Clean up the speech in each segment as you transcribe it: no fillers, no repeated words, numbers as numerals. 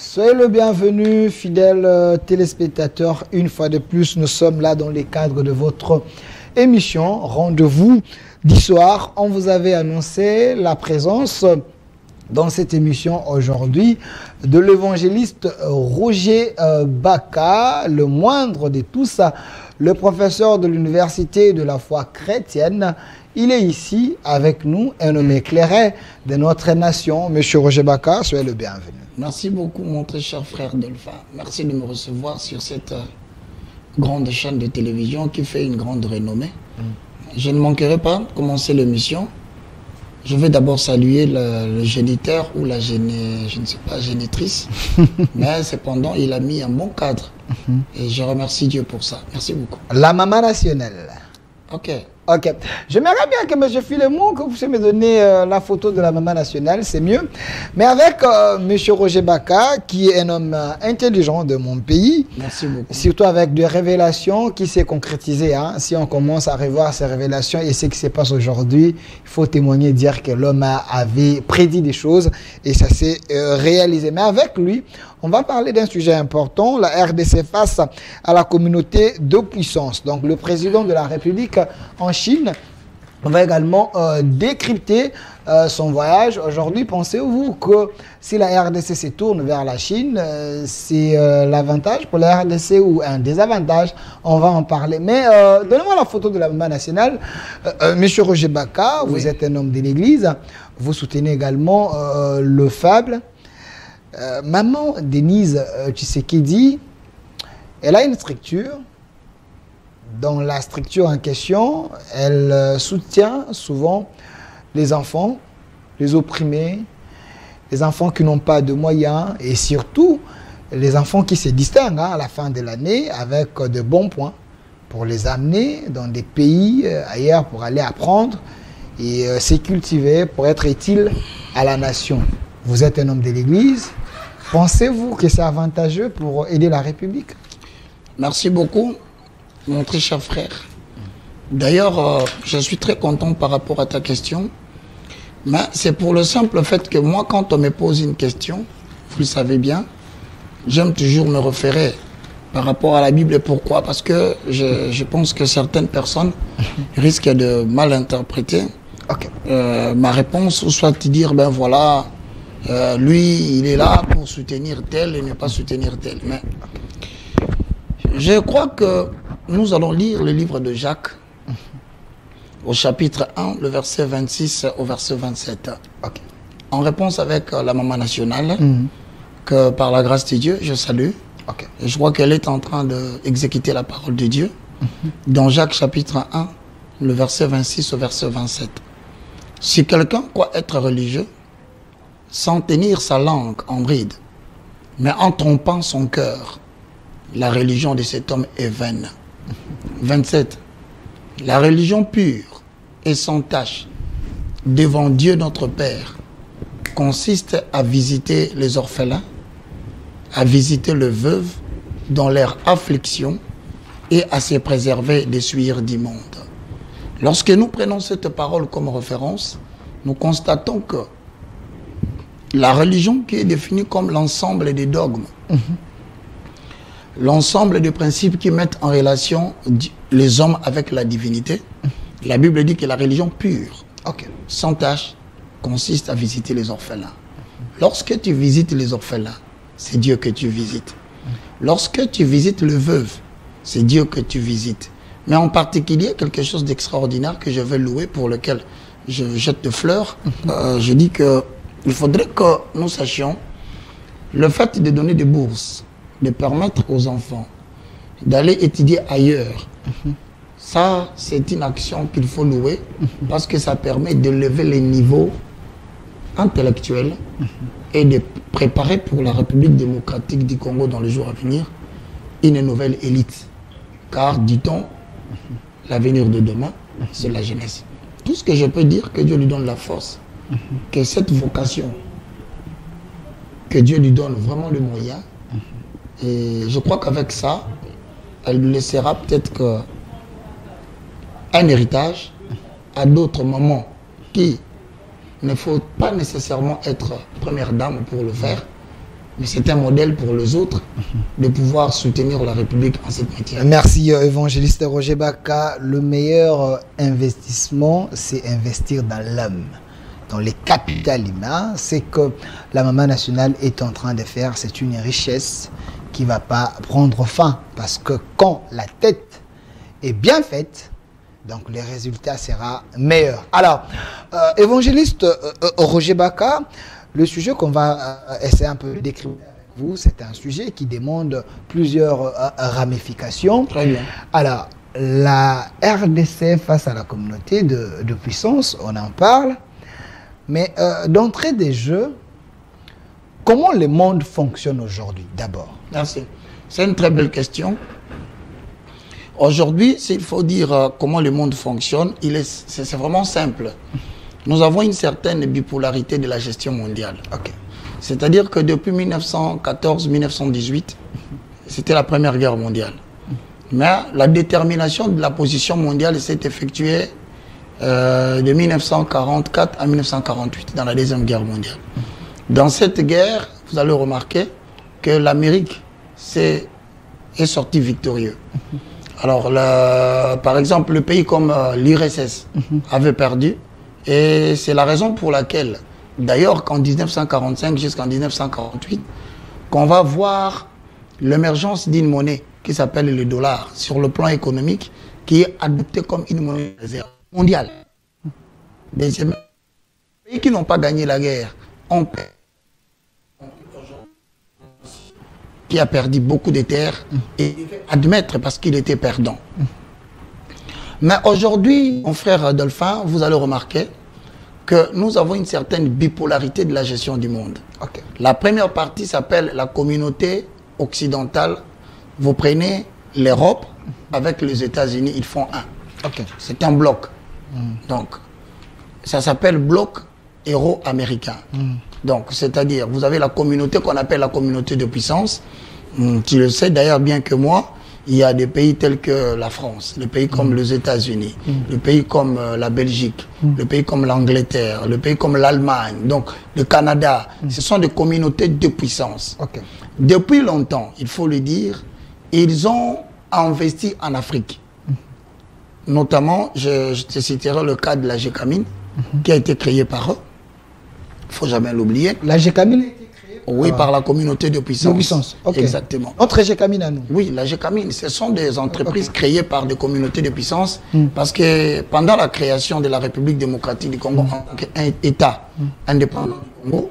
Soyez le bienvenu, fidèles téléspectateurs. Une fois de plus, nous sommes là dans le cadre de votre émission Rendez-vous d'Histoire. On vous avait annoncé la présence dans cette émission aujourd'hui de l'évangéliste Roger Baka, le moindre de tous, le professeur de l'université de la foi chrétienne. Il est ici avec nous, un homme éclairé de notre nation. Monsieur Roger Baka, soyez le bienvenu. Merci beaucoup, mon très cher frère Delphin. Merci de me recevoir sur cette grande chaîne de télévision qui fait une grande renommée. Je ne manquerai pas de commencer l'émission. Je vais d'abord saluer le géniteur ou la je ne sais pas, génitrice. Mais cependant, il a mis un bon cadre. Et je remercie Dieu pour ça. Merci beaucoup. La maman nationale. Ok. Ok. J'aimerais bien que M. Philemon, que vous puissiez me donner la photo de la maman nationale, c'est mieux. Mais avec M. Roger Baka, qui est un homme intelligent de mon pays. Merci beaucoup. Surtout avec des révélations qui s'est concrétisées. Hein. Si on commence à revoir ces révélations et ce qui se passe aujourd'hui, il faut témoigner, dire que l'homme avait prédit des choses et ça s'est réalisé. Mais avec lui, on va parler d'un sujet important, la RDC face à la communauté de puissance. Donc le président de la République en Chine, on va également décrypter son voyage. Aujourd'hui, pensez-vous que si la RDC se tourne vers la Chine, c'est l'avantage pour la RDC ou un désavantage? On va en parler. Mais donnez-moi la photo de la maman nationale. Monsieur Roger Baka, oui. Vous êtes un homme de l'Église. Vous soutenez également le fable. Maman Denise Tshisekedi, elle a une structure. Dans la structure en question, elle soutient souvent les enfants, les opprimés, les enfants qui n'ont pas de moyens et surtout les enfants qui se distinguent à la fin de l'année avec de bons points pour les amener dans des pays ailleurs pour aller apprendre et se cultiver pour être utile à la nation. Vous êtes un homme de l'Église. Pensez-vous que c'est avantageux pour aider la République? Merci beaucoup, mon très cher frère. D'ailleurs, je suis très content par rapport à ta question. Mais c'est pour le simple fait que moi, quand on me pose une question, vous le savez bien, j'aime toujours me référer par rapport à la Bible. Et pourquoi? Parce que je pense que certaines personnes risquent de mal interpréter ma réponse, ou soit te dire, ben voilà, lui, il est là pour soutenir tel et ne pas soutenir tel. Mais je crois que nous allons lire le livre de Jacques au chapitre 1, le verset 26 au verset 27. En réponse avec la maman nationale, que par la grâce de Dieu, je salue. Et je crois qu'elle est en train d'exécuter la parole de Dieu. Dans Jacques chapitre 1, le verset 26 au verset 27. Si quelqu'un croit être religieux, sans tenir sa langue en bride, mais en trompant son cœur, la religion de cet homme est vaine. 27. La religion pure et sans tache devant Dieu notre Père consiste à visiter les orphelins, à visiter les veuves dans leur affliction et à se préserver des souillures d'immonde. Lorsque nous prenons cette parole comme référence, nous constatons que la religion qui est définie comme l'ensemble des dogmes, l'ensemble des principes qui mettent en relation les hommes avec la divinité, la Bible dit que la religion pure, sans tâche, consiste à visiter les orphelins. Lorsque tu visites les orphelins, c'est Dieu que tu visites. Lorsque tu visites les veuves, c'est Dieu que tu visites. Mais en particulier, quelque chose d'extraordinaire que je vais louer, pour lequel je jette de fleurs, je dis que il faudrait que nous sachions le fait de donner des bourses, de permettre aux enfants d'aller étudier ailleurs. Ça, c'est une action qu'il faut louer parce que ça permet de lever les niveaux intellectuels et de préparer pour la République démocratique du Congo dans les jours à venir une nouvelle élite. Car, dit-on, l'avenir de demain, c'est la jeunesse. Tout ce que je peux dire, que Dieu lui donne la force, que cette vocation, que Dieu lui donne vraiment le moyen. Et je crois qu'avec ça, elle lui laissera peut-être un héritage à d'autres mamans qui ne faut pas nécessairement être première dame pour le faire, mais c'est un modèle pour les autres de pouvoir soutenir la République en cette matière. Merci, évangéliste Roger Baka. Le meilleur investissement, c'est investir dans l'homme, dans les capitales humains. C'est que la maman nationale est en train de faire. C'est une richesse qui ne va pas prendre fin. Parce que quand la tête est bien faite, donc le résultat sera meilleur. Alors, évangéliste Roger Baka, le sujet qu'on va essayer un peu de décrire avec vous, c'est un sujet qui demande plusieurs ramifications. Très bien. Alors, la RDC face à la communauté de puissance, on en parle. Mais d'entrée des jeux, comment le monde fonctionne aujourd'hui, d'abord? Merci. C'est une très belle question. Aujourd'hui, s'il faut dire comment le monde fonctionne, c'est vraiment simple. Nous avons une certaine bipolarité de la gestion mondiale. Okay. C'est-à-dire que depuis 1914-1918, c'était la Première Guerre mondiale. Mais la détermination de la position mondiale s'est effectuée de 1944 à 1948, dans la Deuxième Guerre mondiale. Dans cette guerre, vous allez remarquer que l'Amérique est sortie victorieuse. Alors, par exemple, le pays comme l'URSS avait perdu. Et c'est la raison pour laquelle, d'ailleurs, qu'en 1945 jusqu'en 1948, qu'on va voir l'émergence d'une monnaie qui s'appelle le dollar sur le plan économique, qui est adoptée comme une monnaie de réserve mondiale. Les pays qui n'ont pas gagné la guerre ont perdu, qui a perdu beaucoup de terres et devait admettre parce qu'il était perdant. Mais aujourd'hui, mon frère Adolphin, vous allez remarquer que nous avons une certaine bipolarité de la gestion du monde. Okay. La première partie s'appelle la communauté occidentale. Vous prenez l'Europe avec les États-Unis, ils font un. Okay. C'est un bloc. Donc, ça s'appelle bloc euro-américain. Donc, c'est-à-dire, vous avez la communauté qu'on appelle la communauté de puissance. Tu le sais d'ailleurs bien que moi, il y a des pays tels que la France, des pays comme les États-Unis, des pays comme la Belgique, des pays comme l'Angleterre, des pays comme l'Allemagne, donc le Canada. Ce sont des communautés de puissance. Okay. Depuis longtemps, il faut le dire, ils ont investi en Afrique. Notamment, je te citerai le cas de la GECAMINE, qui a été créée par eux. Il ne faut jamais l'oublier. La GECAMINE a été créée par la communauté de puissance. De puissance. Okay. Exactement. Notre GECAMINE à nous. Oui, la GECAMINE, ce sont des entreprises créées par des communautés de puissance parce que pendant la création de la République démocratique du Congo, en tant qu'État indépendant du Congo,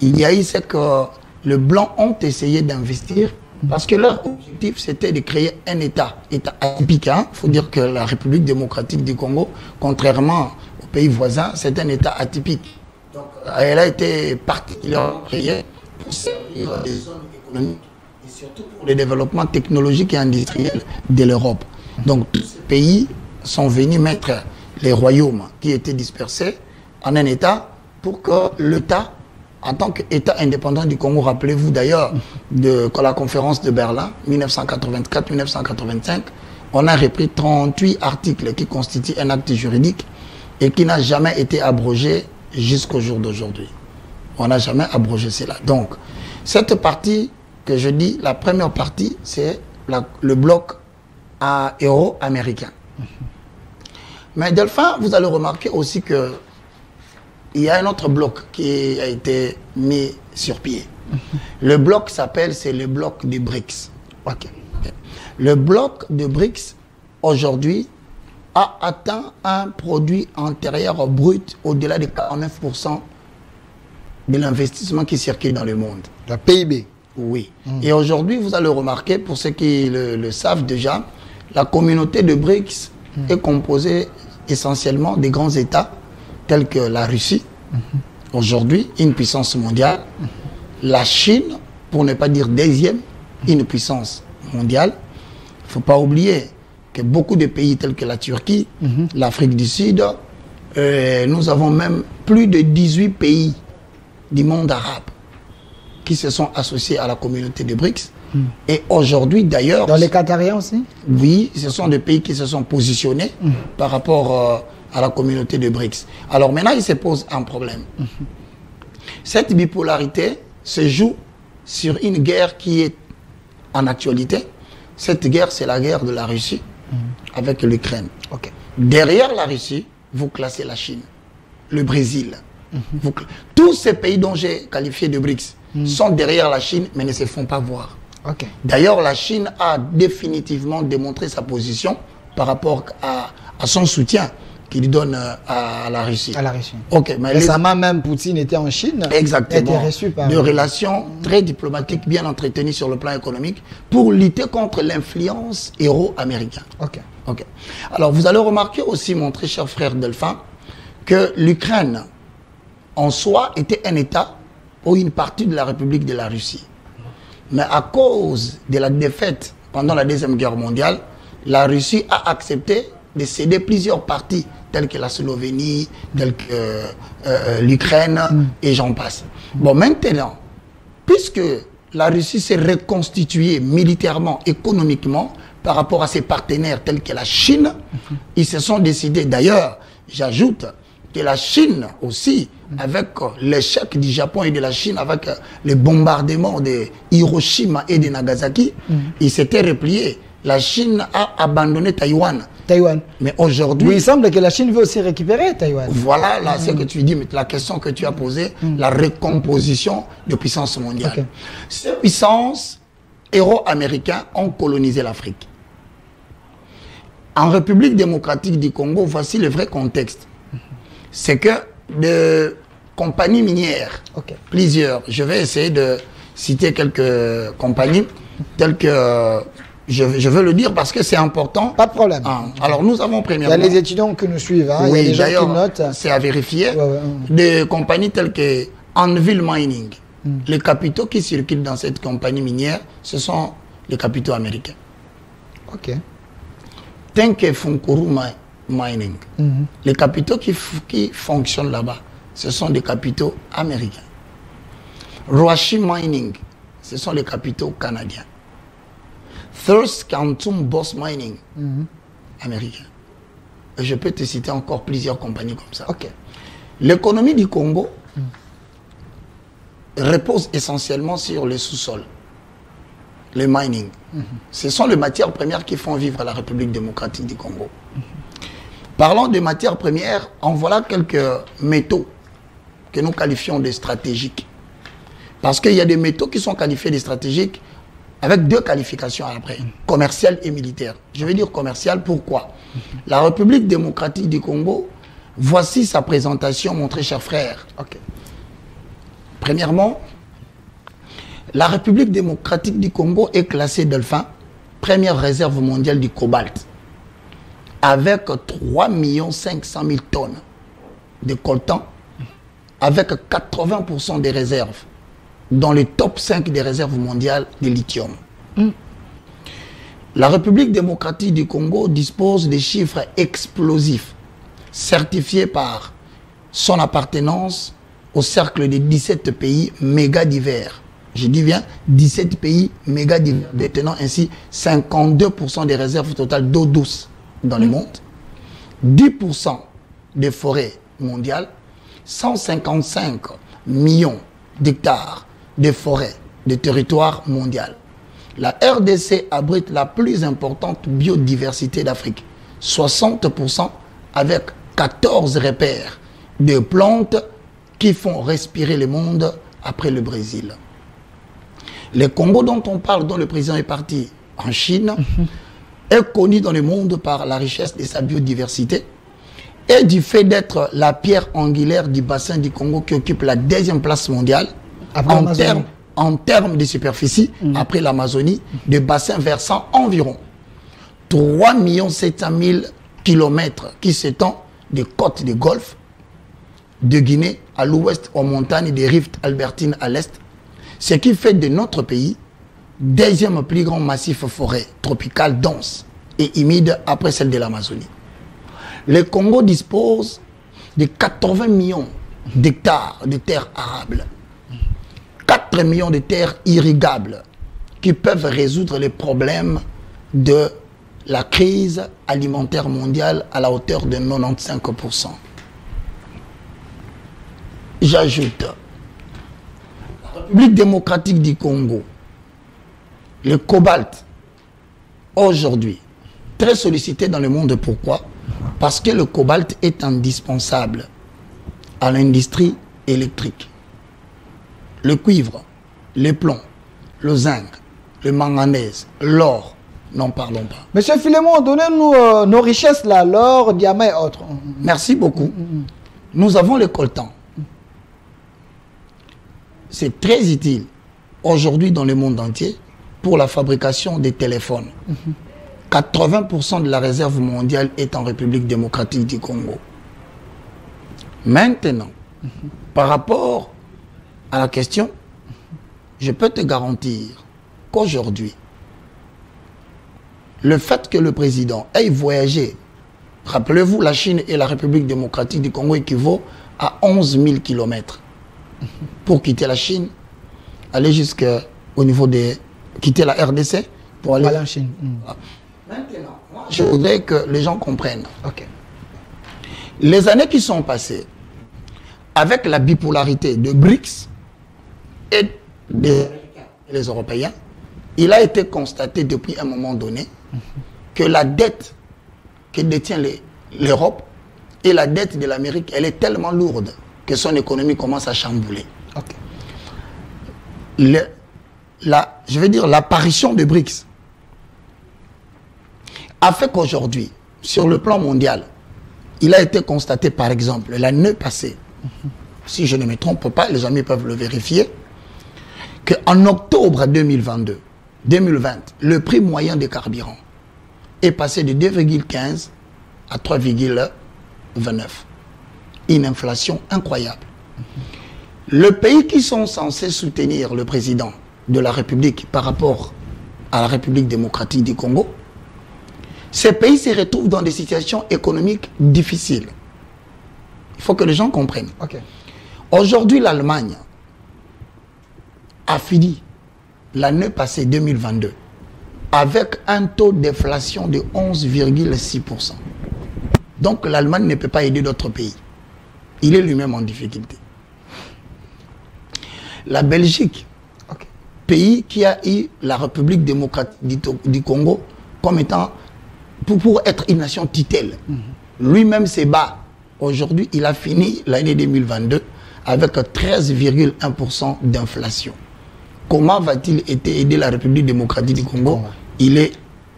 il y a eu ce que les Blancs ont essayé d'investir parce que leur objectif, c'était de créer un État atypique. Il faut dire que la République démocratique du Congo, contrairement aux pays voisins, c'est un État atypique. Donc, elle a été particulièrement créée pour servir des zones économiques et surtout pour le développement technologique et industriel de l'Europe. Donc, tous ces pays sont venus mettre les royaumes qui étaient dispersés en un État pour que l'État, en tant qu'État indépendant du Congo, rappelez-vous d'ailleurs de la conférence de Berlin, 1984-1985, on a repris 38 articles qui constituent un acte juridique et qui n'a jamais été abrogé jusqu'au jour d'aujourd'hui. On n'a jamais abrogé cela. Donc, cette partie que je dis, la première partie, c'est le bloc euro-américain. Mais Delphin, vous allez remarquer aussi que il y a un autre bloc qui a été mis sur pied. Le bloc c'est le bloc des BRICS. Okay. Le bloc de BRICS, aujourd'hui, a atteint un produit intérieur brut au-delà de 49% de l'investissement qui circule dans le monde. La PIB. Oui. Et aujourd'hui, vous allez remarquer, pour ceux qui le savent déjà, la communauté de BRICS est composée essentiellement des grands États tels que la Russie, aujourd'hui, une puissance mondiale, la Chine, pour ne pas dire deuxième, une puissance mondiale. Il ne faut pas oublier que beaucoup de pays tels que la Turquie, l'Afrique du Sud, nous avons même plus de 18 pays du monde arabe qui se sont associés à la communauté des BRICS. Et aujourd'hui, d'ailleurs... Dans les Qatariens aussi? Oui, ce sont des pays qui se sont positionnés par rapport à la communauté des BRICS. Alors maintenant, il se pose un problème. Cette bipolarité se joue sur une guerre qui est en actualité. Cette guerre, c'est la guerre de la Russie avec l'Ukraine. Ok. Derrière la Russie, vous classez la Chine, le Brésil. Tous ces pays dont j'ai qualifié de BRICS sont derrière la Chine, mais ne se font pas voir. Ok. D'ailleurs, la Chine a définitivement démontré sa position par rapport à son soutien qu'il donne à la Russie. À la Russie. Ok, mais récemment, même Poutine était en Chine. Exactement. Était reçu par... De relations très diplomatiques, bien entretenues sur le plan économique, pour lutter contre l'influence euro-américaine. Ok. Ok. Alors, vous allez remarquer aussi, mon très cher frère Delphin, que l'Ukraine, en soi, était un État ou une partie de la République de la Russie. Mais à cause de la défaite pendant la Deuxième Guerre mondiale, la Russie a accepté de céder plusieurs parties, telles que la Slovénie, telles que l'Ukraine, et j'en passe. Bon, maintenant, puisque la Russie s'est reconstituée militairement, économiquement, par rapport à ses partenaires tels que la Chine, ils se sont décidés, d'ailleurs, j'ajoute, que la Chine aussi, avec l'échec du Japon et de la Chine, avec les bombardements de Hiroshima et de Nagasaki, ils s'étaient repliés. La Chine a abandonné Taïwan. Mais aujourd'hui... Oui, il semble que la Chine veut aussi récupérer Taïwan. Voilà, là, ce que tu dis, mais la question que tu as posée, la recomposition de puissance mondiale. Okay. Ces puissances euro-américaines ont colonisé l'Afrique. En République démocratique du Congo, voici le vrai contexte. C'est que de compagnies minières, plusieurs, je vais essayer de citer quelques compagnies, telles que, je veux le dire parce que c'est important. Pas de problème. Alors nous avons premièrement... Il y a les étudiants qui nous suivent, hein. Oui, il y a des gens qui notent. C'est à vérifier. Des compagnies telles que Anvil Mining. Les capitaux qui circulent dans cette compagnie minière, ce sont les capitaux américains. Ok. Tenke Funkuru Mining. Les capitaux qui fonctionnent là-bas, ce sont des capitaux américains. Roashi Mining, ce sont les capitaux canadiens. Thirst Quantum Boss Mining, américain. Et je peux te citer encore plusieurs compagnies comme ça. Ok. L'économie du Congo repose essentiellement sur le sous-sol, le mining. Ce sont les matières premières qui font vivre la République démocratique du Congo. Parlons de matières premières, en voilà quelques métaux que nous qualifions de stratégiques. Parce qu'il y a des métaux qui sont qualifiés de stratégiques avec deux qualifications après, commerciales et militaires. Je vais dire commercial, pourquoi? La République démocratique du Congo, voici sa présentation, mon très cher frère. Ok. Premièrement, la République démocratique du Congo est classée Delphin, première réserve mondiale du cobalt, avec 3 500 000 tonnes de coltan, avec 80% des réserves, dans le top 5 des réserves mondiales de lithium. La République démocratique du Congo dispose de chiffres explosifs, certifiés par son appartenance au cercle de 17 pays méga divers. Je dis bien 17 pays méga divers, détenant ainsi 52% des réserves totales d'eau douce dans le monde, 10% des forêts mondiales, 155 millions d'hectares de forêts de territoire mondial. La RDC abrite la plus importante biodiversité d'Afrique, 60% avec 14 repères de plantes qui font respirer le monde après le Brésil. Le Congo dont on parle, dont le président est parti en Chine, est connu dans le monde par la richesse de sa biodiversité et du fait d'être la pierre angulaire du bassin du Congo qui occupe la 2e place mondiale en termes de superficie, après l'Amazonie, de bassin versant environ 3 700 000 kilomètres qui s'étend des côtes du Golfe, de Guinée à l'ouest, aux montagnes des rifts albertines à l'est, ce qui fait de notre pays 2e plus grand massif forêt tropicale dense et humide après celle de l'Amazonie. Le Congo dispose de 80 millions d'hectares de terres arables, 4 millions de terres irrigables qui peuvent résoudre les problèmes de la crise alimentaire mondiale à la hauteur de 95%. J'ajoute, la République démocratique du Congo, le cobalt, aujourd'hui, très sollicité dans le monde. Pourquoi? Parce que le cobalt est indispensable à l'industrie électrique. Le cuivre, les plombs, le zinc, le manganèse, l'or, n'en parlons pas. Monsieur Philémon, donnez-nous nos richesses là, l'or, diamant et autres. Merci beaucoup. Nous avons le coltan. C'est très utile aujourd'hui dans le monde entier pour la fabrication des téléphones. 80% de la réserve mondiale est en République démocratique du Congo. Maintenant, par rapport à la question, je peux te garantir qu'aujourd'hui, le fait que le président ait voyagé, rappelez-vous, la Chine et la République démocratique du Congo équivaut à 11 000 km. Pour quitter la Chine, aller jusqu'au niveau de... quitter la RDC pour aller en Chine. Maintenant, moi, je voudrais que les gens comprennent. Okay. Les années qui sont passées, avec la bipolarité de BRICS et des Européens, il a été constaté depuis un moment donné que la dette que détient l'Europe et la dette de l'Amérique, elle est tellement lourde que son économie commence à chambouler. Okay. Je veux dire, l'apparition de BRICS a fait qu'aujourd'hui, sur le plan mondial, il a été constaté, par exemple, l'année passée, si je ne me trompe pas, les amis peuvent le vérifier, qu'en octobre 2020, le prix moyen des carburants est passé de 2,15 à 3,29. Une inflation incroyable. Les pays qui sont censés soutenir le président de la République par rapport à la République démocratique du Congo, ces pays se retrouvent dans des situations économiques difficiles. Il faut que les gens comprennent. Okay. Aujourd'hui, l'Allemagne a fini l'année passée 2022 avec un taux d'inflation de 11,6%. Donc l'Allemagne ne peut pas aider d'autres pays. Il est lui-même en difficulté. La Belgique, okay, pays qui a eu la République démocratique du Congo comme étant, pour être une nation titelle, lui-même s'est bas. Aujourd'hui, il a fini l'année 2022 avec 13,1% d'inflation. Comment va-t-il aider la République démocratique du Congo? Il est...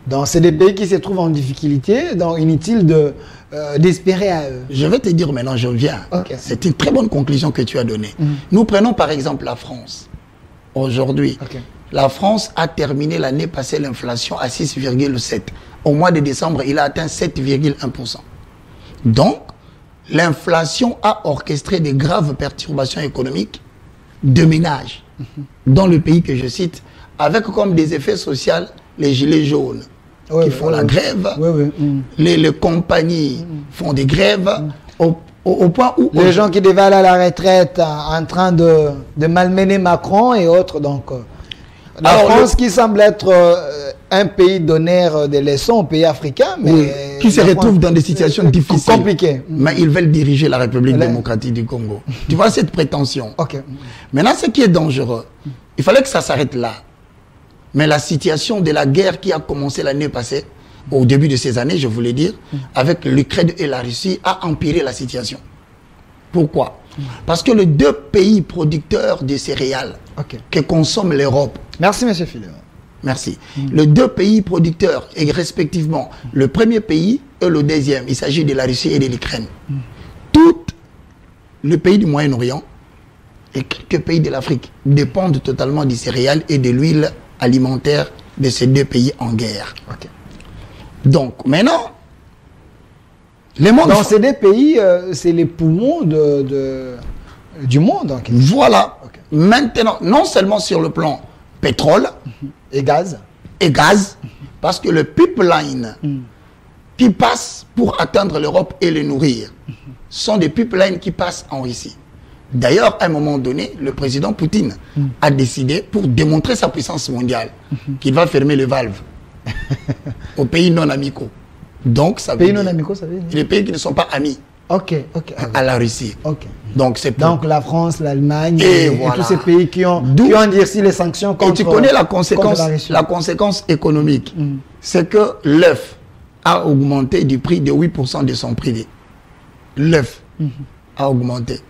Donc, c'est des pays qui se trouvent en difficulté, donc inutile d'espérer à eux. Je vais te dire maintenant, je viens. Okay. C'est une très bonne conclusion que tu as donnée. Nous prenons par exemple la France. Aujourd'hui, okay, la France a terminé l'année passée l'inflation à 6,7. Au mois de décembre, il a atteint 7,1%. Donc, l'inflation a orchestré de graves perturbations économiques de ménages dans le pays que je cite, avec comme des effets sociaux les gilets jaunes qui font la grève, les compagnies font des grèves au point où... Les gens qui devaient aller à la retraite en train de malmener Macron et autres, donc... La France qui semble être un pays donneur des leçons au pays africain, mais... qui se retrouve dans des situations difficiles. Compliquées. Mais ils veulent diriger la République démocratique du Congo. Tu vois cette prétention. Okay. Maintenant, ce qui est dangereux, il fallait que ça s'arrête là. Mais la situation de la guerre qui a commencé l'année passée, au début de ces années, je voulais dire, avec l'Ukraine et la Russie, a empiré la situation. Pourquoi? Parce que les deux pays producteurs de céréales que consomme l'Europe... Merci, M. Philémon. Merci. Les deux pays producteurs, et respectivement, le premier pays et le deuxième, il s'agit de la Russie et de l'Ukraine. Tous les pays du Moyen-Orient et quelques pays de l'Afrique dépendent totalement des céréales et de l'huile alimentaire de ces deux pays en guerre. Okay. Donc, maintenant, les mondes... Dans ces deux pays, c'est les poumons du monde. En quelque sorte. Voilà. Okay. Maintenant, non seulement sur le plan pétrole et gaz, parce que le pipeline qui passe pour atteindre l'Europe et les nourrir sont des pipelines qui passent en Russie. D'ailleurs, à un moment donné, le président Poutine a décidé, pour démontrer sa puissance mondiale, qu'il va fermer les valves aux pays non amicaux. Donc, ça veut dire non amicaux, ça veut dire les pays qui ne sont pas amis. Ok, ok. à la Russie. Ok. Donc, c'est Donc la France, l'Allemagne Et et voilà. tous ces pays qui ont endurci les sanctions contre. Et tu connais la Russie. conséquence économique. C'est que l'œuf a augmenté du prix de 8% de son prix. L'œuf a augmenté.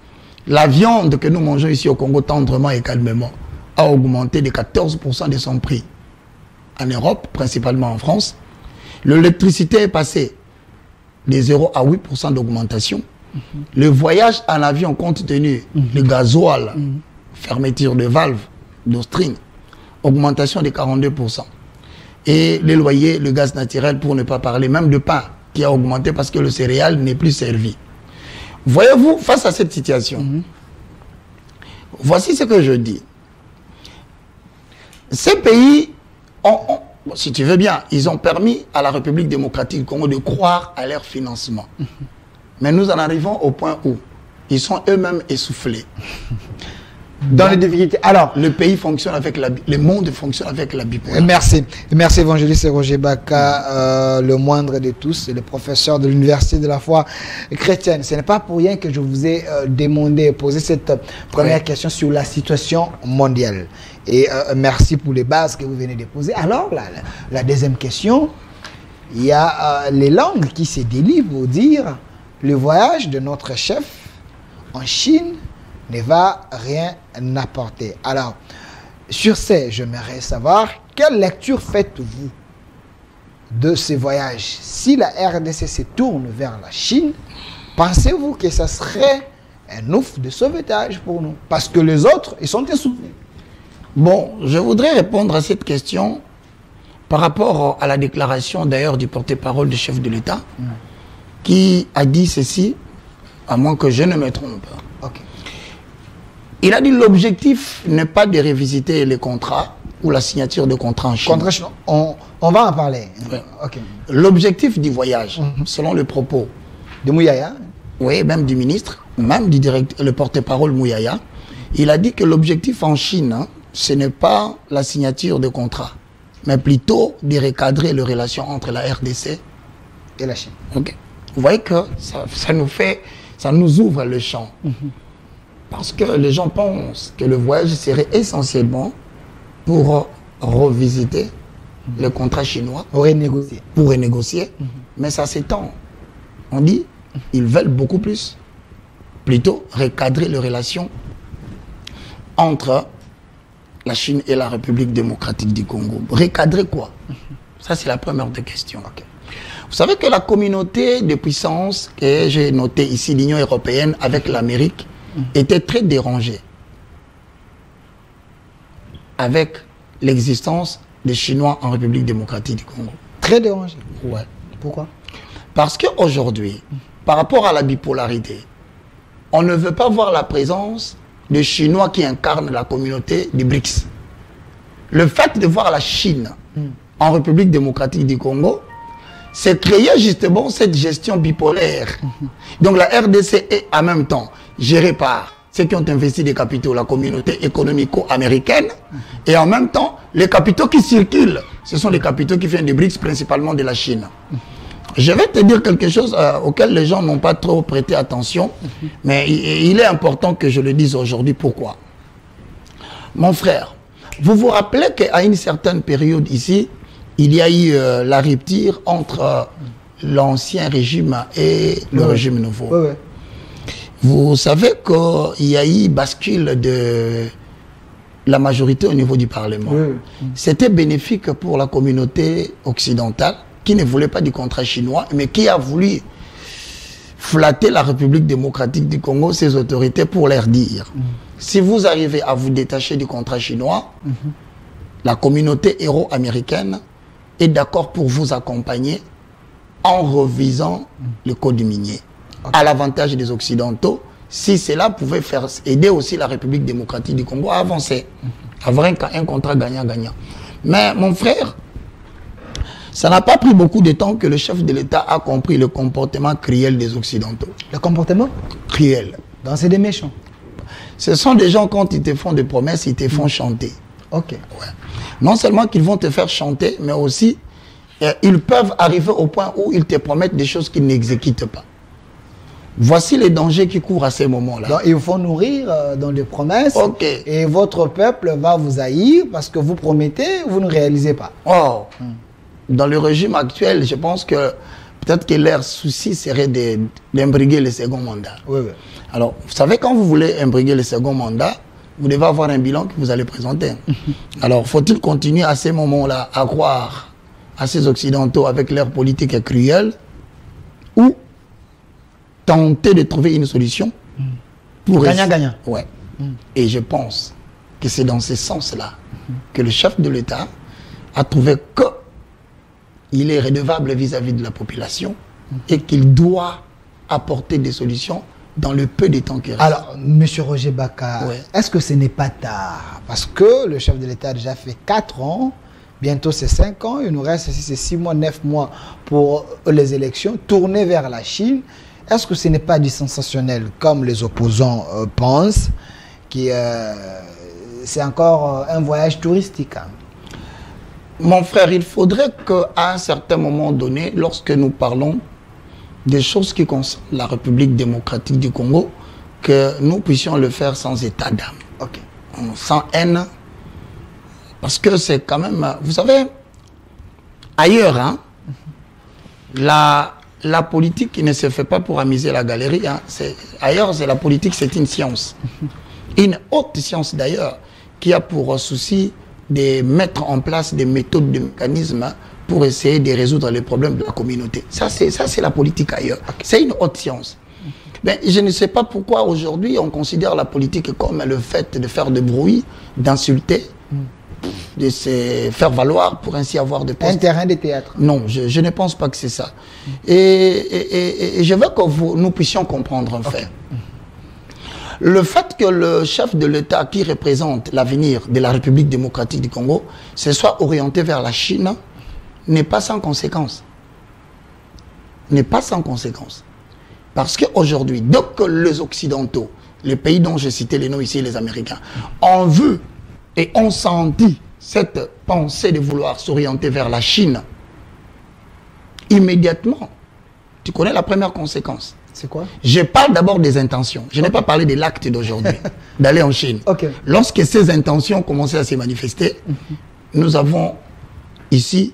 La viande que nous mangeons ici au Congo tendrement et calmement a augmenté de 14% de son prix. En Europe, principalement en France, l'électricité est passée de 0 à 8% d'augmentation. Le voyage en avion compte tenu le gasoil, fermeture de valves, d'ostring, augmentation de 42%. Et les loyers, le gaz naturel, pour ne pas parler même de pain, qui a augmenté parce que le céréal n'est plus servi. Voyez-vous, face à cette situation, voici ce que je dis. Ces pays, si tu veux bien, ils ont permis à la République démocratique du Congo de croire à leur financement. Mais nous en arrivons au point où ils sont eux-mêmes essoufflés. Dans les difficultés. Alors, le pays fonctionne avec le monde fonctionne avec la bipolarité. Merci. Merci évangéliste Roger Baka, le moindre de tous, le professeur de l'Université de la foi chrétienne. Ce n'est pas pour rien que je vous ai posé cette première question sur la situation mondiale. Et merci pour les bases que vous venez de poser. Alors, la deuxième question, il y a les langues qui se délient pour dire le voyage de notre chef en Chine ne va rien apporter. Alors, sur ce, j'aimerais savoir quelle lecture faites-vous de ce voyage? Si la RDC se tourne vers la Chine, pensez-vous que ça serait un ouf de sauvetage pour nous? Parce que les autres, ils sont essoufflés. Bon, je voudrais répondre à cette question par rapport à la déclaration d'ailleurs du porte-parole du chef de l'État qui a dit ceci, à moins que je ne me trompe. Okay. Il a dit l'objectif n'est pas de révisiter les contrats ou la signature de contrats en Chine. On va en parler. Ouais. Okay. L'objectif du voyage, selon le propos de Mouyaya, oui, même du ministre, même du le porte-parole Mouyaya, il a dit que l'objectif en Chine, ce n'est pas la signature de contrats, mais plutôt de recadrer les relations entre la RDC et la Chine. Okay. Vous voyez que ça nous ouvre le champ. Parce que les gens pensent que le voyage serait essentiellement pour revisiter le contrat chinois. Pour renégocier. Pour renégocier. Mais ça s'étend. On dit, ils veulent beaucoup plus. Plutôt recadrer les relations entre la Chine et la République démocratique du Congo. Recadrer quoi? Ça, c'est la première des questions. Okay. Vous savez que la communauté de puissance que j'ai notée ici, l'Union européenne avec l'Amérique, était très dérangée avec l'existence des Chinois en République démocratique du Congo. Très dérangée? Ouais. Pourquoi? Parce qu'aujourd'hui, par rapport à la bipolarité, on ne veut pas voir la présence de Chinois qui incarnent la communauté des BRICS. Le fait de voir la Chine en République démocratique du Congo, c'est créer justement cette gestion bipolaire. Donc la RDC est en même temps gérée par ceux qui ont investi des capitaux, la communauté économico-américaine, et en même temps, les capitaux qui circulent, ce sont les capitaux qui viennent des BRICS, principalement de la Chine. Je vais te dire quelque chose auquel les gens n'ont pas trop prêté attention, mais il est important que je le dise aujourd'hui. Pourquoi? Mon frère, vous vous rappelez qu'à une certaine période ici, il y a eu la rupture entre l'ancien régime et le régime nouveau. Oui, oui. Vous savez qu'il y a eu bascule de la majorité au niveau du Parlement. Oui. C'était bénéfique pour la communauté occidentale qui ne voulait pas du contrat chinois, mais qui a voulu flatter la République démocratique du Congo, ses autorités, pour leur dire si vous arrivez à vous détacher du contrat chinois, la communauté euro-américaine est d'accord pour vous accompagner en revisant le code minier, à l'avantage des Occidentaux, si cela pouvait faire aider aussi la République démocratique du Congo à avancer, avoir un contrat gagnant-gagnant. Mais mon frère, ça n'a pas pris beaucoup de temps que le chef de l'État a compris le comportement cruel des Occidentaux. Le comportement cruel. Donc c'est des méchants. Ce sont des gens, quand ils te font des promesses, ils te font chanter. Ok. Ouais. Non seulement qu'ils vont te faire chanter, mais aussi ils peuvent arriver au point où ils te promettent des choses qu'ils n'exécutent pas. Voici les dangers qui courent à ces moments-là. Donc, il faut nourrir dans les promesses. Ok. Et votre peuple va vous haïr parce que vous promettez, vous ne réalisez pas. Oh, dans le régime actuel, je pense que peut-être que leur souci serait d'imbriguer le second mandat. Oui, oui. Alors, vous savez, quand vous voulez imbriguer le second mandat, vous devez avoir un bilan que vous allez présenter. Alors, faut-il continuer à ces moments-là à croire à ces Occidentaux avec leur politique cruelle ou tenter de trouver une solution pour gagnant-gagnant. Ouais. Et je pense que c'est dans ce sens-là que le chef de l'État a trouvé qu'il est redevable vis-à-vis de la population et qu'il doit apporter des solutions dans le peu de temps qu'il reste. Alors, M. Roger Baka, Ouais. est-ce que ce n'est pas tard? Parce que le chef de l'État a déjà fait 4 ans, bientôt c'est 5 ans, il nous reste ici c'est 6 mois, 9 mois pour les élections, tourner vers la Chine. Est-ce que ce n'est pas du sensationnel comme les opposants pensent, que c'est encore un voyage touristique? Hein? Mon frère, il faudrait qu'à un certain moment donné, lorsque nous parlons des choses qui concernent la République démocratique du Congo, que nous puissions le faire sans état d'âme, Ok. sans haine, parce que c'est quand même, vous savez, ailleurs, hein, la politique qui ne se fait pas pour amuser la galerie, hein, ailleurs, c'est la politique, c'est une science. Une haute science d'ailleurs, qui a pour souci de mettre en place des méthodes, des mécanismes hein, pour essayer de résoudre les problèmes de la communauté. Ça, c'est la politique ailleurs. C'est une haute science. Mais je ne sais pas pourquoi aujourd'hui on considère la politique comme le fait de faire de bruit, d'insulter, de se faire valoir pour ainsi avoir de postes. Un terrain de théâtre. Non, je ne pense pas que c'est ça. Et je veux que nous puissions comprendre un fait. Le fait que le chef de l'État qui représente l'avenir de la République démocratique du Congo se soit orienté vers la Chine n'est pas sans conséquence. N'est pas sans conséquence. Parce qu'aujourd'hui, dès que les Occidentaux, les pays dont j'ai cité les noms ici, les Américains, ont vu et ont senti cette pensée de vouloir s'orienter vers la Chine, immédiatement, tu connais la première conséquence. C'est quoi? Je parle d'abord des intentions. Je n'ai pas parlé de l'acte d'aujourd'hui, d'aller en Chine. Ok. Lorsque ces intentions commençaient à se manifester, nous avons ici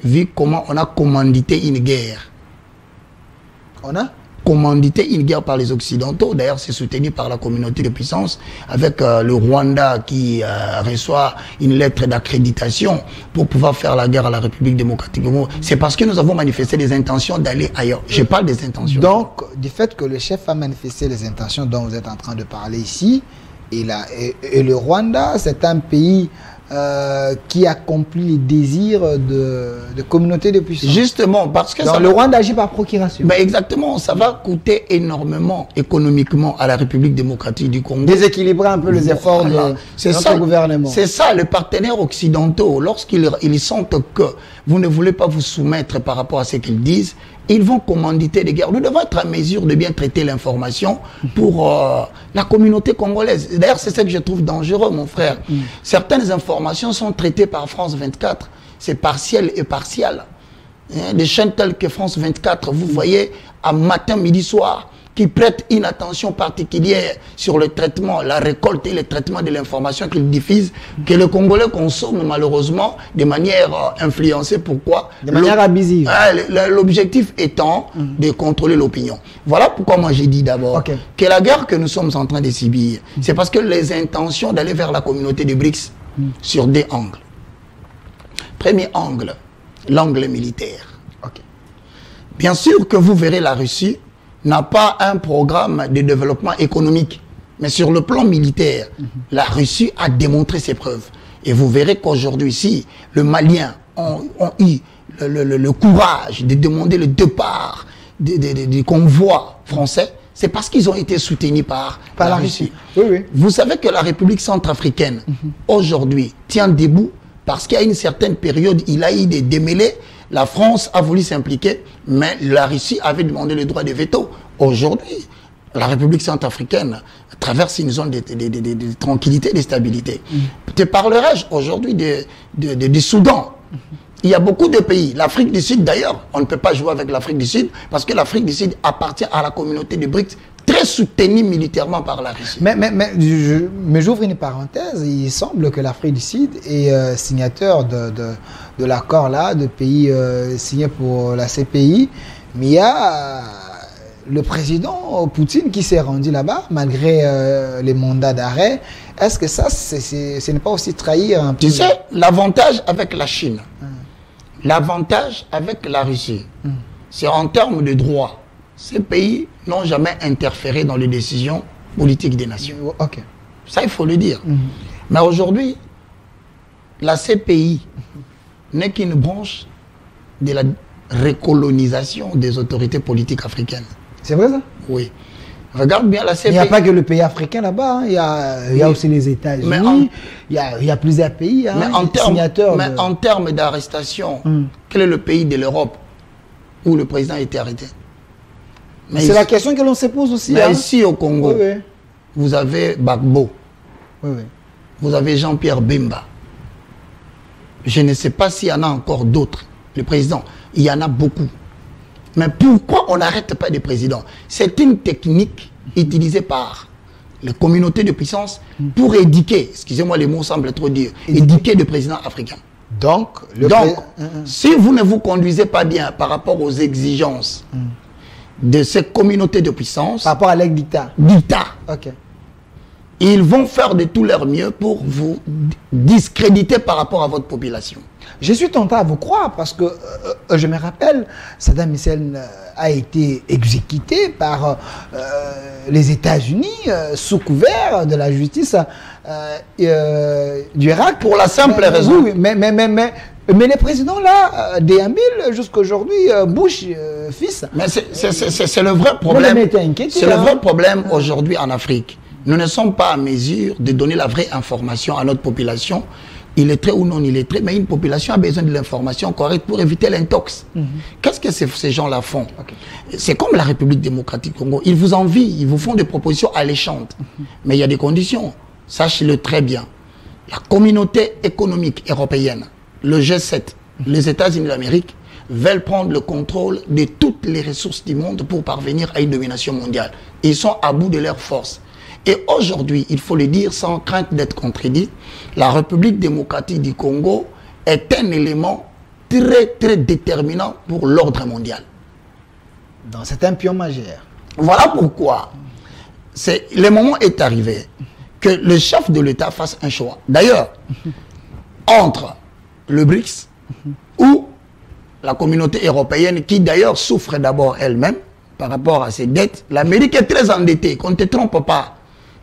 vu comment on a commandité une guerre. On a Commandité une guerre par les Occidentaux. D'ailleurs, c'est soutenu par la communauté de puissance, avec le Rwanda qui reçoit une lettre d'accréditation pour pouvoir faire la guerre à la République démocratique du Congo. C'est parce que nous avons manifesté des intentions d'aller ailleurs. Je parle des intentions. Donc, du fait que le chef a manifesté les intentions dont vous êtes en train de parler ici, et le Rwanda, c'est un pays qui accomplit les désirs de communautés de puissance. Justement, parce que donc, le Rwanda agit par procuration. Ben exactement, ça va coûter énormément économiquement à la République démocratique du Congo. Déséquilibrer un peu les efforts de notre gouvernement. C'est ça, les partenaires occidentaux, lorsqu'ils sentent que vous ne voulez pas vous soumettre par rapport à ce qu'ils disent, ils vont commanditer des guerres. Nous devons être en mesure de bien traiter l'information pour la communauté congolaise. D'ailleurs, c'est ça que je trouve dangereux, mon frère. Certaines informations sont traitées par France 24. C'est partiel et partial. Des chaînes telles que France 24, vous voyez, à matin, midi, soir, qui prêtent une attention particulière sur le traitement, la récolte et le traitement de l'information qu'ils diffusent, que les Congolais consomment malheureusement de manière influencée. Pourquoi? De manière abusive. L'objectif étant de contrôler l'opinion. Voilà pourquoi moi j'ai dit d'abord que la guerre que nous sommes en train de subir, c'est parce que les intentions d'aller vers la communauté de BRICS sur des angles. Premier angle, l'angle militaire. Bien sûr que vous verrez la Russie n'a pas un programme de développement économique. Mais sur le plan militaire, la Russie a démontré ses preuves. Et vous verrez qu'aujourd'hui, si les Maliens ont eu le courage de demander le départ des convois français, c'est parce qu'ils ont été soutenus par la Russie. Oui. Vous savez que la République centrafricaine, aujourd'hui, tient debout parce qu'à une certaine période, il a eu des démêlés. La France a voulu s'impliquer, mais la Russie avait demandé le droit de veto. Aujourd'hui, la République centrafricaine traverse une zone de tranquillité et de stabilité. Te parlerai-je aujourd'hui du Soudan? Il y a beaucoup de pays. L'Afrique du Sud, d'ailleurs, on ne peut pas jouer avec l'Afrique du Sud parce que l'Afrique du Sud appartient à la communauté des BRICS, très soutenue militairement par la Russie. Mais j'ouvre une parenthèse. Il semble que l'Afrique du Sud est signateur de l'accord là, de pays signés pour la CPI. Mais il y a le président Poutine qui s'est rendu là-bas malgré les mandats d'arrêt. Est-ce que ça, ce n'est pas aussi trahir un peu? Tu sais, l'avantage avec la Chine, l'avantage avec la Russie, c'est en termes de droit. Ces pays n'ont jamais interféré dans les décisions politiques des nations. Ok. Ça, il faut le dire. Mais aujourd'hui, la CPI n'est qu'une branche de la recolonisation des autorités politiques africaines. C'est vrai ça? Oui. Regarde bien la CPI. Il n'y a pas que le pays africain là-bas. Il y a aussi les États-Unis. Il y a plusieurs pays signataires. Mais en termes d'arrestation, quel est le pays de l'Europe où le président a été arrêté? C'est la question que l'on se pose aussi. Mais ici au Congo, oui. Vous avez Gbagbo. Oui. Vous avez Jean-Pierre Bemba. Je ne sais pas s'il y en a encore d'autres. Le président, il y en a beaucoup. Mais pourquoi on n'arrête pas des présidents? C'est une technique utilisée par les communautés de puissance pour éduquer, excusez-moi les mots semblent trop durs, éduquer des présidents africains. Donc, si vous ne vous conduisez pas bien par rapport aux exigences de ces communautés de puissance, par rapport à l'État, okay, ils vont faire de tout leur mieux pour vous discréditer par rapport à votre population. Je suis tenté à vous croire parce que je me rappelle, Saddam Hussein a été exécuté par les États-Unis sous couvert de la justice du Irak. Pour la simple raison. Oui, mais les présidents là déambulent jusqu'à aujourd'hui, Bush fils. Mais c'est le vrai problème. C'est le vrai problème aujourd'hui en Afrique. Nous ne sommes pas à mesure de donner la vraie information à notre population. Illettré ou non illettré, mais une population a besoin de l'information correcte pour éviter l'intox. Qu'est-ce que ces gens-là font? C'est comme la République démocratique du Congo. Ils vous envient, ils vous font des propositions alléchantes. Mais il y a des conditions. Sachez-le très bien. La communauté économique européenne, le G7, les États-Unis d'Amérique, veulent prendre le contrôle de toutes les ressources du monde pour parvenir à une domination mondiale. Ils sont à bout de leurs forces. Et aujourd'hui, il faut le dire sans crainte d'être contredit, la République démocratique du Congo est un élément très, très déterminant pour l'ordre mondial. Donc c'est un pion majeur. Voilà pourquoi le moment est arrivé que le chef de l'État fasse un choix. D'ailleurs, entre le BRICS ou la communauté européenne, qui d'ailleurs souffre d'abord elle-même par rapport à ses dettes, l'Amérique est très endettée, qu'on ne te trompe pas.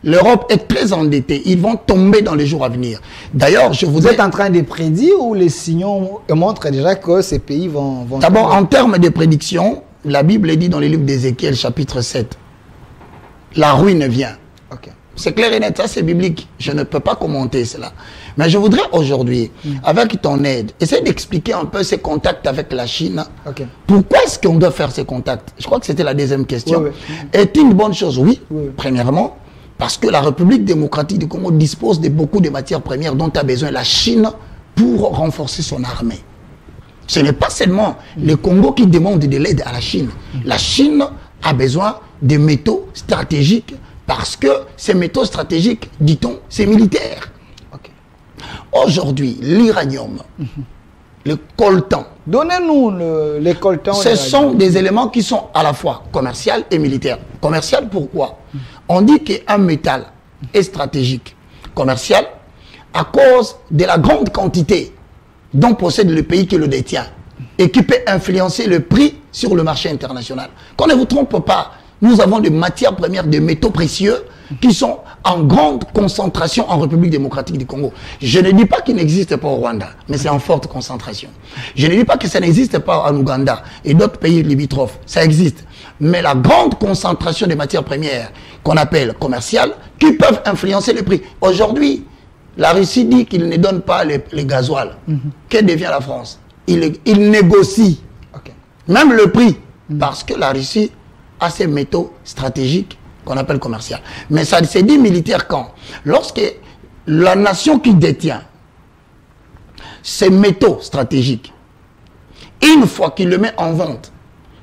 L'Europe est très endettée. Ils vont tomber dans les jours à venir. D'ailleurs, vous êtes en train de prédire ou les signaux montrent déjà que ces pays vont D'abord, en termes de prédiction, la Bible dit dans le livre d'Ézéchiel, chapitre 7, la ruine vient. C'est clair et net, ça c'est biblique. Je ne peux pas commenter cela. Mais je voudrais aujourd'hui, avec ton aide, essayer d'expliquer un peu ces contacts avec la Chine. Pourquoi est-ce qu'on doit faire ces contacts? Je crois que c'était la deuxième question. Est une bonne chose? Oui, premièrement. Parce que la République démocratique du Congo dispose de beaucoup de matières premières dont a besoin la Chine pour renforcer son armée. Ce n'est pas seulement le Congo qui demande de l'aide à la Chine. La Chine a besoin de métaux stratégiques parce que ces métaux stratégiques, dit-on, c'est militaire. Aujourd'hui, l'uranium, le coltan. Donnez-nous les coltans. Ce sont des éléments qui sont à la fois commerciaux et militaires. Commercial, pourquoi? On dit qu'un métal est stratégique. Commercial, à cause de la grande quantité dont possède le pays qui le détient et qui peut influencer le prix sur le marché international. Qu'on ne vous trompe pas, nous avons des matières premières, des métaux précieux qui sont en grande concentration en République démocratique du Congo. Je ne dis pas qu'il n'existe pas au Rwanda, mais c'est en forte concentration. Je ne dis pas que ça n'existe pas en Ouganda et d'autres pays limitrophes. Ça existe. Mais la grande concentration des matières premières qu'on appelle commerciales, qui peuvent influencer le prix. Aujourd'hui, la Russie dit qu'il ne donne pas les gasoils. Que devient la France? Il négocie même le prix parce que la Russie a ces métaux stratégiques qu'on appelle commercial. Mais ça s'est dit militaire quand? Lorsque la nation qui détient ces métaux stratégiques Une fois qu'il le met en vente,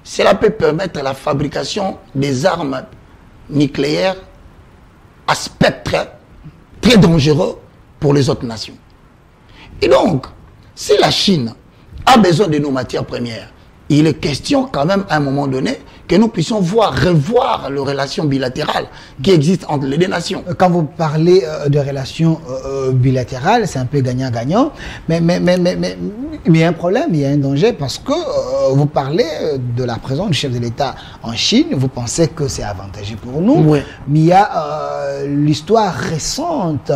cela peut permettre la fabrication des armes nucléaires à spectre très dangereux pour les autres nations. Et donc, si la Chine a besoin de nos matières premières, il est question quand même à un moment donné que nous puissions revoir les relations bilatérales qui existent entre les deux nations. Quand vous parlez de relations bilatérales, c'est un peu gagnant-gagnant, mais il y a un problème, il y a un danger, parce que vous parlez de la présence du chef de l'État en Chine, vous pensez que c'est avantageux pour nous, oui. Mais il y a l'histoire récente.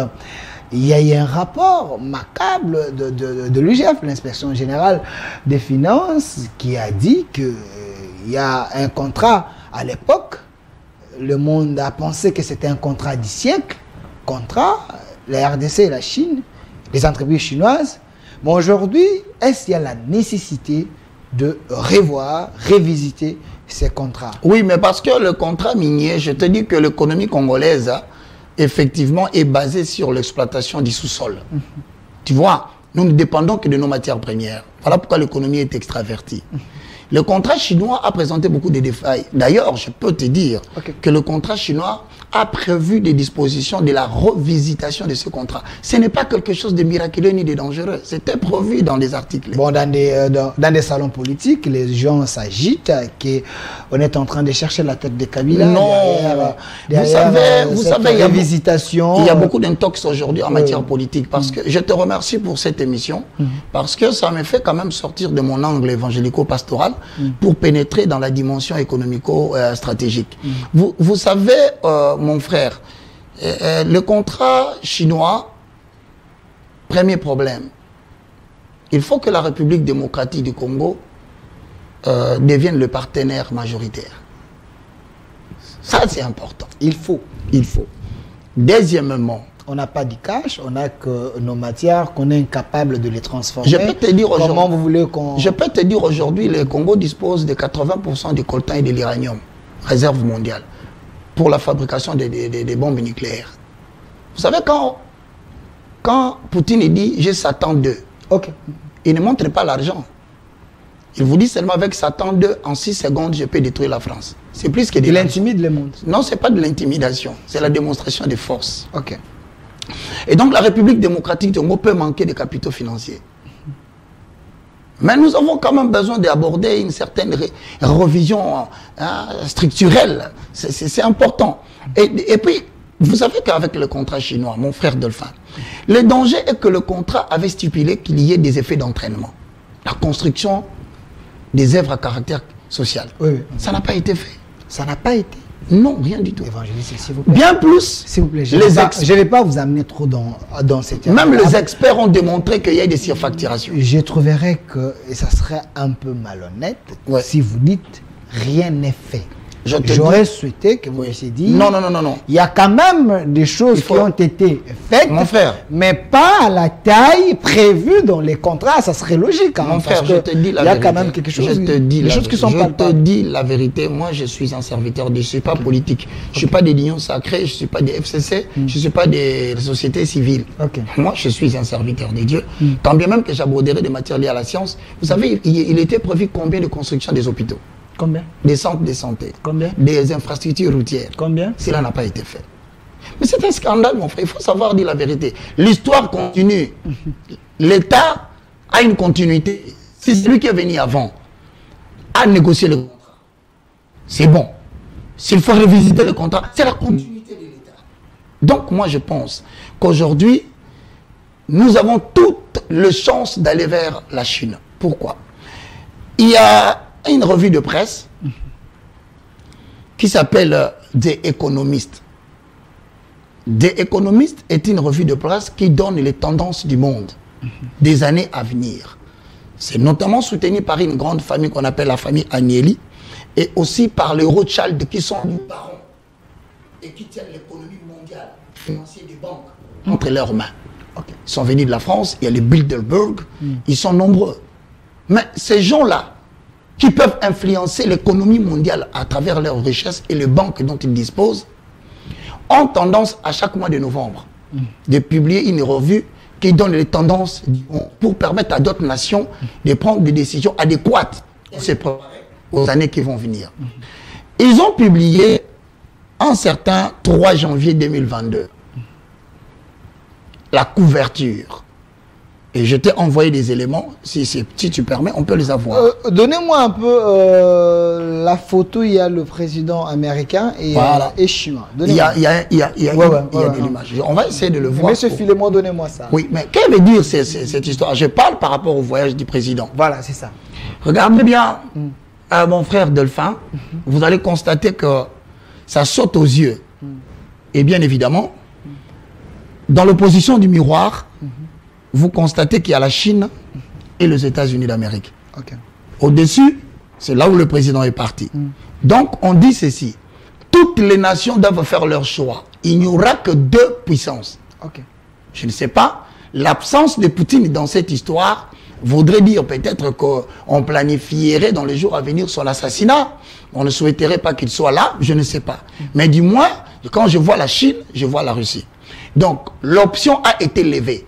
Il y a eu un rapport macabre de l'UGF, l'inspection générale des finances, qui a dit qu'il y a un contrat à l'époque. Le monde a pensé que c'était un contrat du siècle. Contrat, la RDC et la Chine, les entreprises chinoises. Mais aujourd'hui, est-ce qu'il y a la nécessité de révisiter ces contrats? Oui, mais parce que le contrat minier, je te dis que l'économie congolaise, effectivement, est basée sur l'exploitation du sous-sol. Tu vois, nous ne dépendons que de nos matières premières. Voilà pourquoi l'économie est extravertie. Le contrat chinois a présenté beaucoup de défis. D'ailleurs, je peux te dire que le contrat chinois a prévu des dispositions de la revisitation de ce contrat. Ce n'est pas quelque chose de miraculeux ni de dangereux. C'était prévu dans les articles. Bon, dans des salons politiques, les gens s'agitent qu'on est en train de chercher la tête de Kabila. Non, derrière vous savez, révisitation. Il y a beaucoup d'intox aujourd'hui en matière politique. Parce que je te remercie pour cette émission, parce que ça me fait quand même sortir de mon angle évangélico-pastoral pour pénétrer dans la dimension économico-stratégique. Vous savez, mon frère, le contrat chinois, premier problème, il faut que la République démocratique du Congo devienne le partenaire majoritaire. Ça, c'est important. Il faut. Deuxièmement, on n'a pas du cash, on n'a que nos matières qu'on est incapable de les transformer. Je peux te dire comment vous voulez qu'on... Je peux te dire aujourd'hui, le Congo dispose de 80% du coltan et de l'uranium, réserve mondiale, pour la fabrication des bombes nucléaires. Vous savez, quand Poutine dit « j'ai Satan 2 », il ne montre pas l'argent. Il vous dit seulement avec Satan 2, en 6 secondes, je peux détruire la France. C'est plus que de Il intimide le monde. Non, ce n'est pas de l'intimidation, c'est la démonstration de force. Et donc la République démocratique du Congo peut manquer de capitaux financiers. Mais nous avons quand même besoin d'aborder une certaine revision structurelle. C'est important. Et puis, vous savez qu'avec le contrat chinois, mon frère Dolphin, le danger est que le contrat avait stipulé qu'il y ait des effets d'entraînement. La construction des œuvres à caractère social. Ça n'a pas été fait. Ça n'a pas été. Non, rien du tout. Évangéliste, s'il vous plaît. Bien plus. S'il vous plaît, je ne vais pas vous amener trop dans cette... Même les experts ont démontré qu'il y a des surfacturations. Je trouverais que ça serait un peu malhonnête si vous dites rien n'est fait. J'aurais souhaité que vous ayez dit... Non. Il y a quand même des choses qui ont été faites, mon frère, mais pas à la taille prévue dans les contrats. Ça serait logique. Mon frère, je te dis la vérité. Il y a quand même quelque chose. Je te dis des choses qui sont je te dis la vérité. Moi, je suis un serviteur de... Je ne suis pas politique. Je ne suis pas des lions sacrés. Je ne suis pas des FCC. Je ne suis pas des sociétés civiles. Moi, je suis un serviteur de Dieu. Tant bien même que j'aborderai des matières liées à la science. Vous savez, il était prévu combien de construction des hôpitaux? Combien? Des centres de santé. Combien? Des infrastructures routières. Combien? Cela n'a pas été fait. Mais c'est un scandale, mon frère. Il faut savoir dire la vérité. L'histoire continue. L'État a une continuité. C'est celui qui est venu avant à négocier le contrat. C'est bon. S'il faut revisiter le contrat, c'est la continuité de l'État. Donc, moi, je pense qu'aujourd'hui, nous avons toutes les chances d'aller vers la Chine. Pourquoi? Il y a une revue de presse qui s'appelle The Economist. The Economist est une revue de presse qui donne les tendances du monde des années à venir. C'est notamment soutenu par une grande famille qu'on appelle la famille Agnelli et aussi par les Rothschild qui sont des barons et qui tiennent l'économie mondiale financière des banques entre leurs mains. Ils sont venus de la France, il y a les Bilderberg, ils sont nombreux. Mais ces gens-là, qui peuvent influencer l'économie mondiale à travers leurs richesses et les banques dont ils disposent, ont tendance à chaque mois de novembre de publier une revue qui donne les tendances pour permettre à d'autres nations de prendre des décisions adéquates pour se préparer aux années qui vont venir. Ils ont publié un certain 3 janvier 2022 la couverture. Et je t'ai envoyé des éléments, si tu permets, on peut les avoir. Donnez-moi un peu la photo, il y a le président américain et chinois. Il y a de l'image. On va essayer de le voir. Monsieur Philémon, donnez-moi ça. Oui, mais qu'est-ce que veut dire cette histoire? Je parle par rapport au voyage du président. Voilà, c'est ça. Regardez bien, mon frère Delphin, vous allez constater que ça saute aux yeux. Et bien évidemment, dans l'opposition du miroir, vous constatez qu'il y a la Chine et les États-Unis d'Amérique. Okay. Au-dessus, c'est là où le président est parti. Donc, on dit ceci. Toutes les nations doivent faire leur choix. Il n'y aura que 2 puissances. Okay. Je ne sais pas. L'absence de Poutine dans cette histoire voudrait dire peut-être qu'on planifierait dans les jours à venir son assassinat. On ne souhaiterait pas qu'il soit là, je ne sais pas. Mais du moins, quand je vois la Chine, je vois la Russie. Donc, l'option a été levée.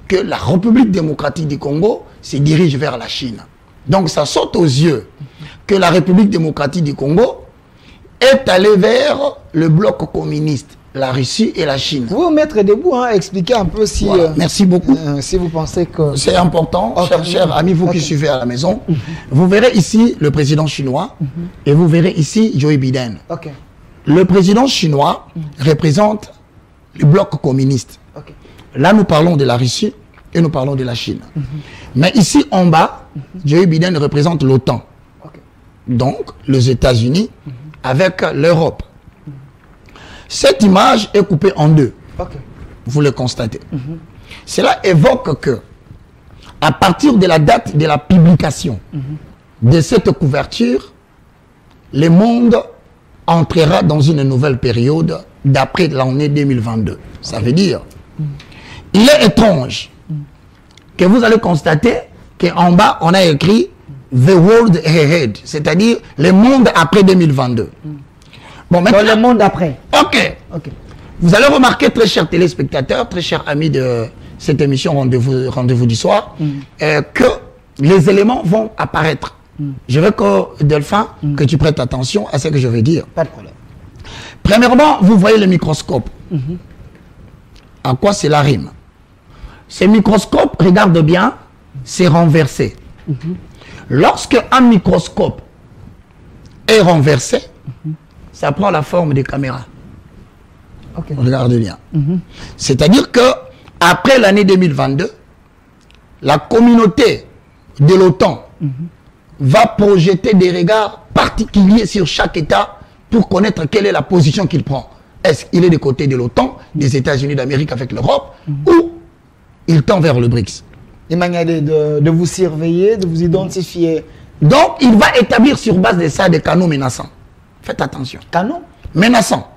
Que la République démocratique du Congo se dirige vers la Chine. Donc ça saute aux yeux que la République démocratique du Congo est allée vers le bloc communiste, la Russie et la Chine. Vous mettre debout, hein, expliquez un peu si... Voilà. Merci beaucoup. Si vous pensez que... C'est important, chers amis, vous qui suivez à la maison. Vous verrez ici le président chinois et vous verrez ici Joe Biden. Le président chinois représente le bloc communiste. Là, nous parlons de la Russie et nous parlons de la Chine. Mais ici, en bas, Joe Biden représente l'OTAN. Donc, les États-Unis avec l'Europe. Cette image est coupée en 2. Vous le constatez. Cela évoque que, à partir de la date de la publication de cette couverture, le monde entrera dans une nouvelle période d'après l'année 2022. Ça veut dire... Il est étrange que vous allez constater qu'en bas, on a écrit The World Ahead, c'est-à-dire le monde après 2022. Bon, maintenant, dans le monde après. Ok. Vous allez remarquer, très chers téléspectateurs, très chers amis de cette émission Rendez-vous du soir, que les éléments vont apparaître. Je veux que, Delphin, que tu prêtes attention à ce que je vais dire. Pas de problème. Premièrement, vous voyez le microscope. À quoi cela rime? Ce microscope, regarde bien, c'est renversé. Lorsque un microscope est renversé, ça prend la forme des caméras. Regarde bien. C'est-à-dire que après l'année 2022, la communauté de l'OTAN va projeter des regards particuliers sur chaque État pour connaître quelle est la position qu'il prend. Est-ce qu'il est du côté de l'OTAN, des États-Unis d'Amérique avec l'Europe, ou il tend vers le BRICS? Une manière de vous surveiller, de vous identifier. Donc, il va établir sur base de ça des canaux menaçants. Faites attention. Canaux menaçants.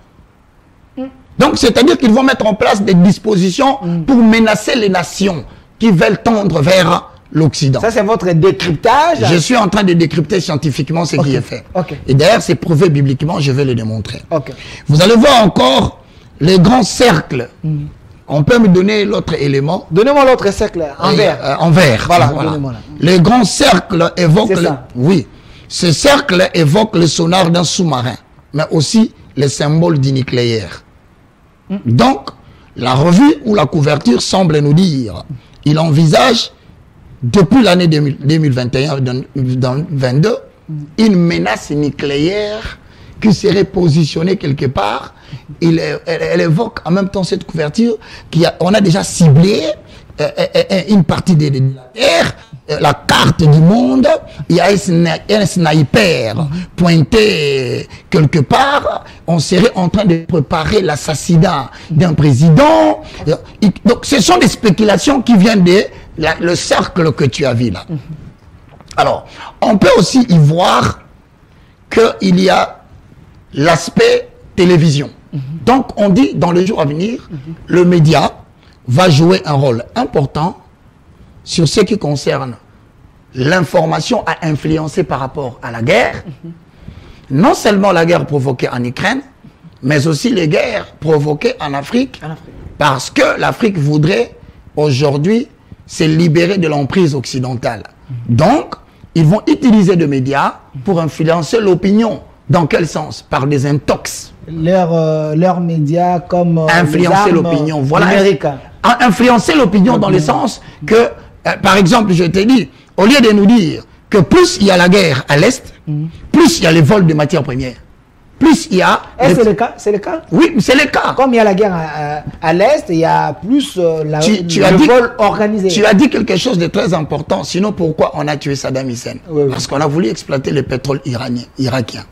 Donc, c'est-à-dire qu'ils vont mettre en place des dispositions pour menacer les nations qui veulent tendre vers l'Occident. Ça, c'est votre décryptage? Je suis en train de décrypter scientifiquement ce qui est fait. Et d'ailleurs, c'est prouvé bibliquement, je vais le démontrer. Vous allez voir encore les grands cercles. On peut me donner l'autre élément? Donnez-moi l'autre cercle, en vert. En vert. Voilà. Les grands cercles évoquent... Oui. Ces cercles évoquent le sonar d'un sous-marin, mais aussi les symboles du nucléaire. Donc, la revue ou la couverture semble nous dire, il envisage, depuis l'année 2021-2022, une menace nucléaire qui serait positionnée quelque part. Elle évoque en même temps cette couverture qu'on a déjà ciblé une partie de la Terre, la carte du monde. Il y a un sniper pointé quelque part. On serait en train de préparer l'assassinat d'un président. Donc ce sont des spéculations qui viennent de le cercle que tu as vu là. Alors, on peut aussi y voir qu'il y a l'aspect télévision. Donc, on dit, dans les jours à venir, le média va jouer un rôle important sur ce qui concerne l'information à influencer par rapport à la guerre. Non seulement la guerre provoquée en Ukraine, mais aussi les guerres provoquées en Afrique. Parce que l'Afrique voudrait aujourd'hui, c'est libérer de l'emprise occidentale. Donc, ils vont utiliser des médias pour influencer l'opinion. Dans quel sens? Par des intox. Leurs médias comme influencer l'opinion. Voilà. Influencer l'opinion dans le sens que, par exemple, je te dis, au lieu de nous dire que plus il y a la guerre à l'Est, plus il y a les vols de matières premières. Plus il y a... C'est le cas? C'est le cas? Oui, c'est le cas. Comme il y a la guerre à l'Est, il y a plus le vol organisé. Tu as dit quelque chose de très important. Sinon, pourquoi on a tué Saddam Hussein? Parce qu'on a voulu exploiter le pétrole irakien.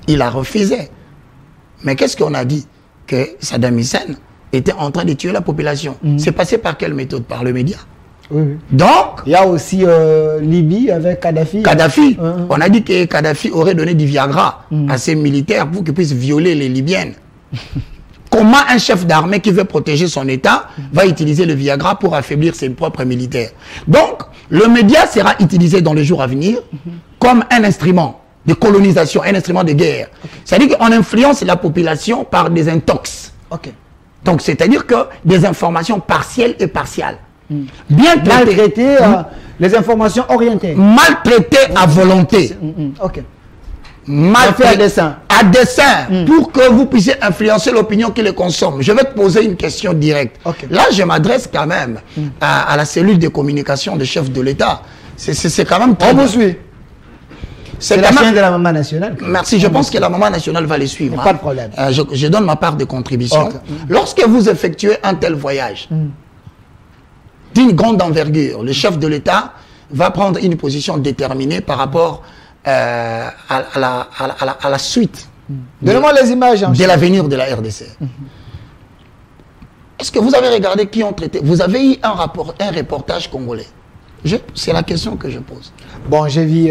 Il a refusé. Mais qu'est-ce qu'on a dit? Que Saddam Hussein était en train de tuer la population. C'est passé par quelle méthode? Par le média. Donc, il y a aussi Libye avec Kadhafi. Kadhafi. On a dit que Kadhafi aurait donné du Viagra à ses militaires pour qu'ils puissent violer les Libyennes. Comment un chef d'armée qui veut protéger son État va utiliser le Viagra pour affaiblir ses propres militaires? Donc, le média sera utilisé dans les jours à venir comme un instrument de colonisation, un instrument de guerre. C'est-à-dire qu'on influence la population par des intox. Donc, c'est-à-dire que des informations partielles et partiales. Bien maltraiter les informations orientées. Maltraiter à volonté. Maltraiter à dessein. À dessein, pour que vous puissiez influencer l'opinion qui les consomme. Je vais te poser une question directe. Là, je m'adresse quand même à la cellule de communication des chefs de l'État. C'est quand même... On vous suit. C'est la chaîne de la maman nationale. Merci, je pense que la maman nationale va les suivre. Pas de problème. Je donne ma part de contribution. Lorsque vous effectuez un tel voyage, d'une grande envergure, le chef de l'État va prendre une position déterminée par rapport à la suite Donnez-moi les images de l'avenir de la RDC. Est-ce que vous avez regardé qui ont traité? Vous avez eu un reportage congolais? C'est la question que je pose. Bon, j'ai vu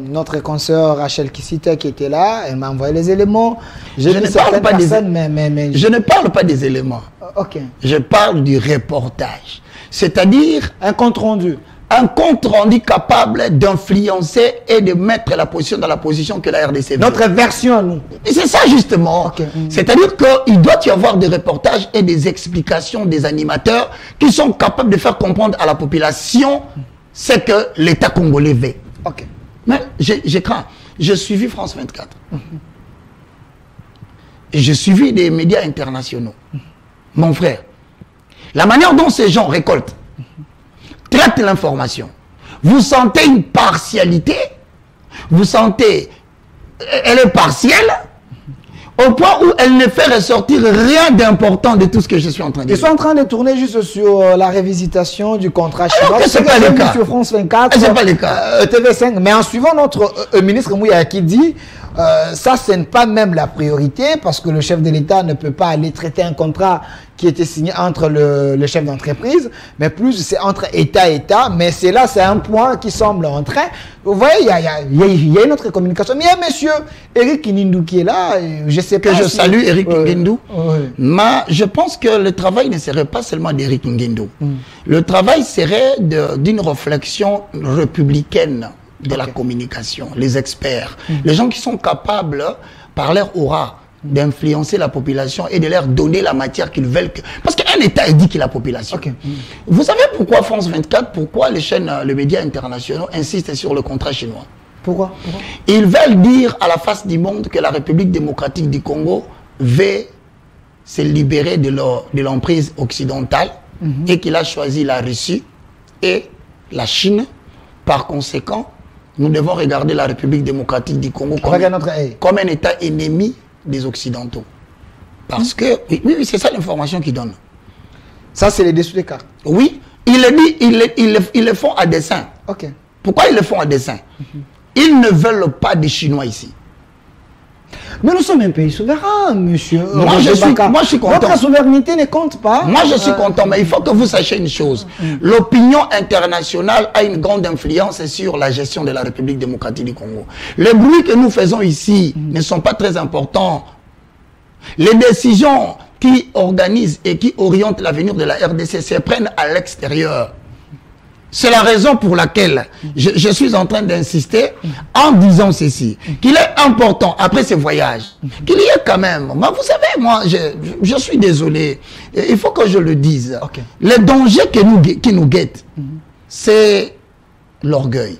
notre consoeur Rachel Kissita qui était là, elle m'a envoyé les éléments. Je ne parle pas je ne parle pas des éléments. Je parle du reportage. C'est-à-dire un compte rendu. Un compte rendu capable d'influencer et de mettre la position dans la position que la RDC veut. Notre version à nous. Et c'est ça justement. C'est-à-dire qu'il doit y avoir des reportages et des explications des animateurs qui sont capables de faire comprendre à la population ce que l'État congolais veut. Mais j'ai craint. J'ai suivi France 24. Et j'ai suivi des médias internationaux. Mon frère, la manière dont ces gens récoltent, traitent l'information, vous sentez une partialité, vous sentez, elle est partielle, au point où elle ne fait ressortir rien d'important de tout ce que je suis en train de dire. Ils sont en train de tourner juste sur la révisitation du contrat chinois. Alors que c'est pas le cas. Sur France 24, c'est pas le cas. TV5, mais en suivant notre ministre Mouya qui dit ça, ce n'est pas même la priorité parce que le chef de l'État ne peut pas aller traiter un contrat qui était signé entre le chef d'entreprise, mais plus c'est entre État et État. Mais c'est là, c'est un point qui semble en train. Vous voyez, il y a une autre communication. Mais il y a monsieur Eric Nindou qui est là. Je sais pas. Que je salue Eric Nindou. Mais je pense que le travail ne serait pas seulement d'Eric Nindou. Le travail serait d'une réflexion républicaine de la communication, les experts, les gens qui sont capables, par leur aura, d'influencer la population et de leur donner la matière qu'ils veulent. Parce qu'un État éduque la population. Vous savez pourquoi France 24, pourquoi les chaînes, les médias internationaux insistent sur le contrat chinois? Pourquoi? Ils veulent dire à la face du monde que la République démocratique du Congo veut se libérer de l'emprise occidentale et qu'il a choisi la Russie et la Chine. Par conséquent, nous devons regarder la République démocratique du Congo comme un État ennemi des Occidentaux. Parce que, oui, c'est ça l'information qu'ils donnent. Ça, c'est les dessous des cartes. Oui, ils le font à dessein. Pourquoi ils le font à dessein? Ils ne veulent pas des Chinois ici. Mais nous sommes un pays souverain, monsieur. Moi, je suis content. Votre souveraineté ne compte pas. Moi, je suis content, mais il faut que vous sachiez une chose. L'opinion internationale a une grande influence sur la gestion de la République démocratique du Congo. Les bruits que nous faisons ici ne sont pas très importants. Les décisions qui organisent et qui orientent l'avenir de la RDC se prennent à l'extérieur. C'est la raison pour laquelle je suis en train d'insister en disant ceci, qu'il est important, après ces voyages, qu'il y ait quand même, moi, vous savez, moi, je suis désolé, il faut que je le dise, les dangers qui nous guettent, c'est l'orgueil.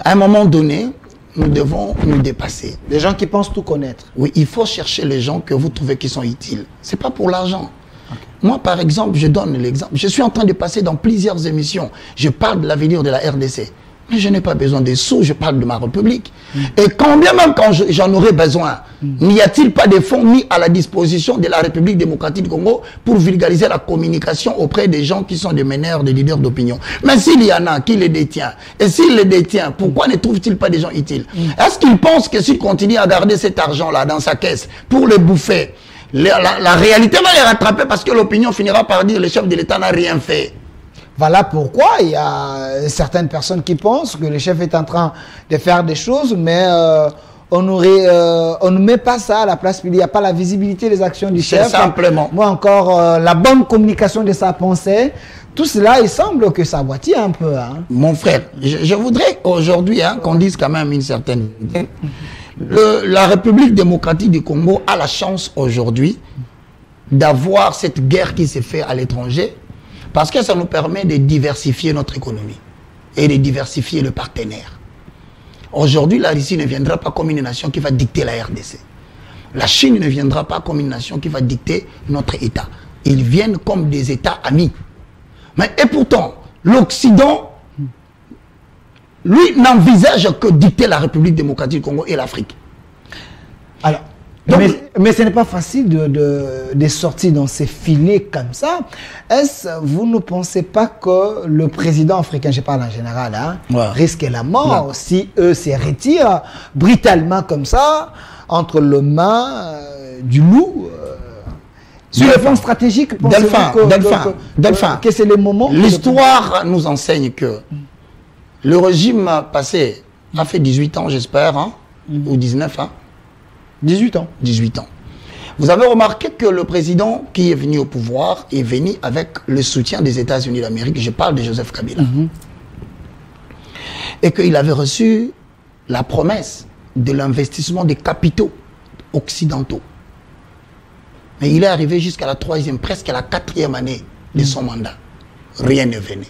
À un moment donné, nous devons nous dépasser. Les gens qui pensent tout connaître. Oui, il faut chercher les gens que vous trouvez qui sont utiles. Ce n'est pas pour l'argent. Moi, par exemple, je donne l'exemple. Je suis en train de passer dans plusieurs émissions. Je parle de l'avenir de la RDC. Mais je n'ai pas besoin des sous, je parle de ma République. Et quand bien même quand j'en aurais besoin, n'y a-t-il pas des fonds mis à la disposition de la République démocratique du Congo pour vulgariser la communication auprès des gens qui sont des meneurs, des leaders d'opinion? Mais s'il y en a qui les détient, et s'il les détient, pourquoi ne trouve-t-il pas des gens utiles? Est-ce qu'il pense que s'il continue à garder cet argent-là dans sa caisse pour le bouffer, la réalité va les rattraper parce que l'opinion finira par dire le chef de l'État n'a rien fait? Voilà pourquoi il y a certaines personnes qui pensent que le chef est en train de faire des choses, mais on ne met pas ça à la place, il n'y a pas la visibilité des actions du chef. Simplement. Moi encore, la bonne communication de sa pensée, tout cela, il semble que ça boitille un peu. Hein. Mon frère, je voudrais aujourd'hui qu'on dise quand même une certaine idée. La République démocratique du Congo a la chance aujourd'hui d'avoir cette guerre qui s'est faite à l'étranger, parce que ça nous permet de diversifier notre économie et de diversifier le partenaire. Aujourd'hui, la Russie ne viendra pas comme une nation qui va dicter la RDC. La Chine ne viendra pas comme une nation qui va dicter notre État. Ils viennent comme des États amis. Et pourtant, l'Occident, lui, n'envisage que dicter la République démocratique du Congo et l'Afrique. Alors, mais ce n'est pas facile de sortir dans ces filets comme ça. Est-ce vous ne pensez pas que le président africain, je parle en général, risque la mort si eux se retirent brutalement comme ça entre les mains du loup sur le plan stratégique? Delphin, que c'est le moment. L'histoire nous enseigne que le régime passé a fait 18 ans, j'espère, ou 19 ans. 18 ans. 18 ans. Vous avez remarqué que le président qui est venu au pouvoir est venu avec le soutien des États-Unis d'Amérique. Je parle de Joseph Kabila. Et qu'il avait reçu la promesse de l'investissement des capitaux occidentaux. Mais il est arrivé jusqu'à la 3e, presque à la 4e année de son mandat. Rien ne venait.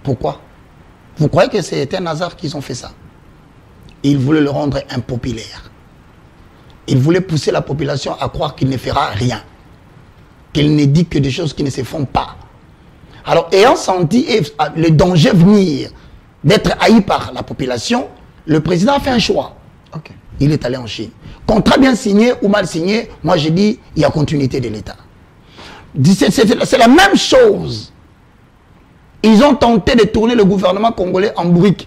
Pourquoi? Vous croyez que c'est un hasard qu'ils ont fait ça? Il voulait le rendre impopulaire. Il voulait pousser la population à croire qu'il ne fera rien. Qu'il ne dit que des choses qui ne se font pas. Alors, ayant senti le danger venir d'être haï par la population, le président a fait un choix. Il est allé en Chine. Contrat bien signé ou mal signé, moi je dis, il y a continuité de l'État. C'est la même chose. Ils ont tenté de tourner le gouvernement congolais en brique.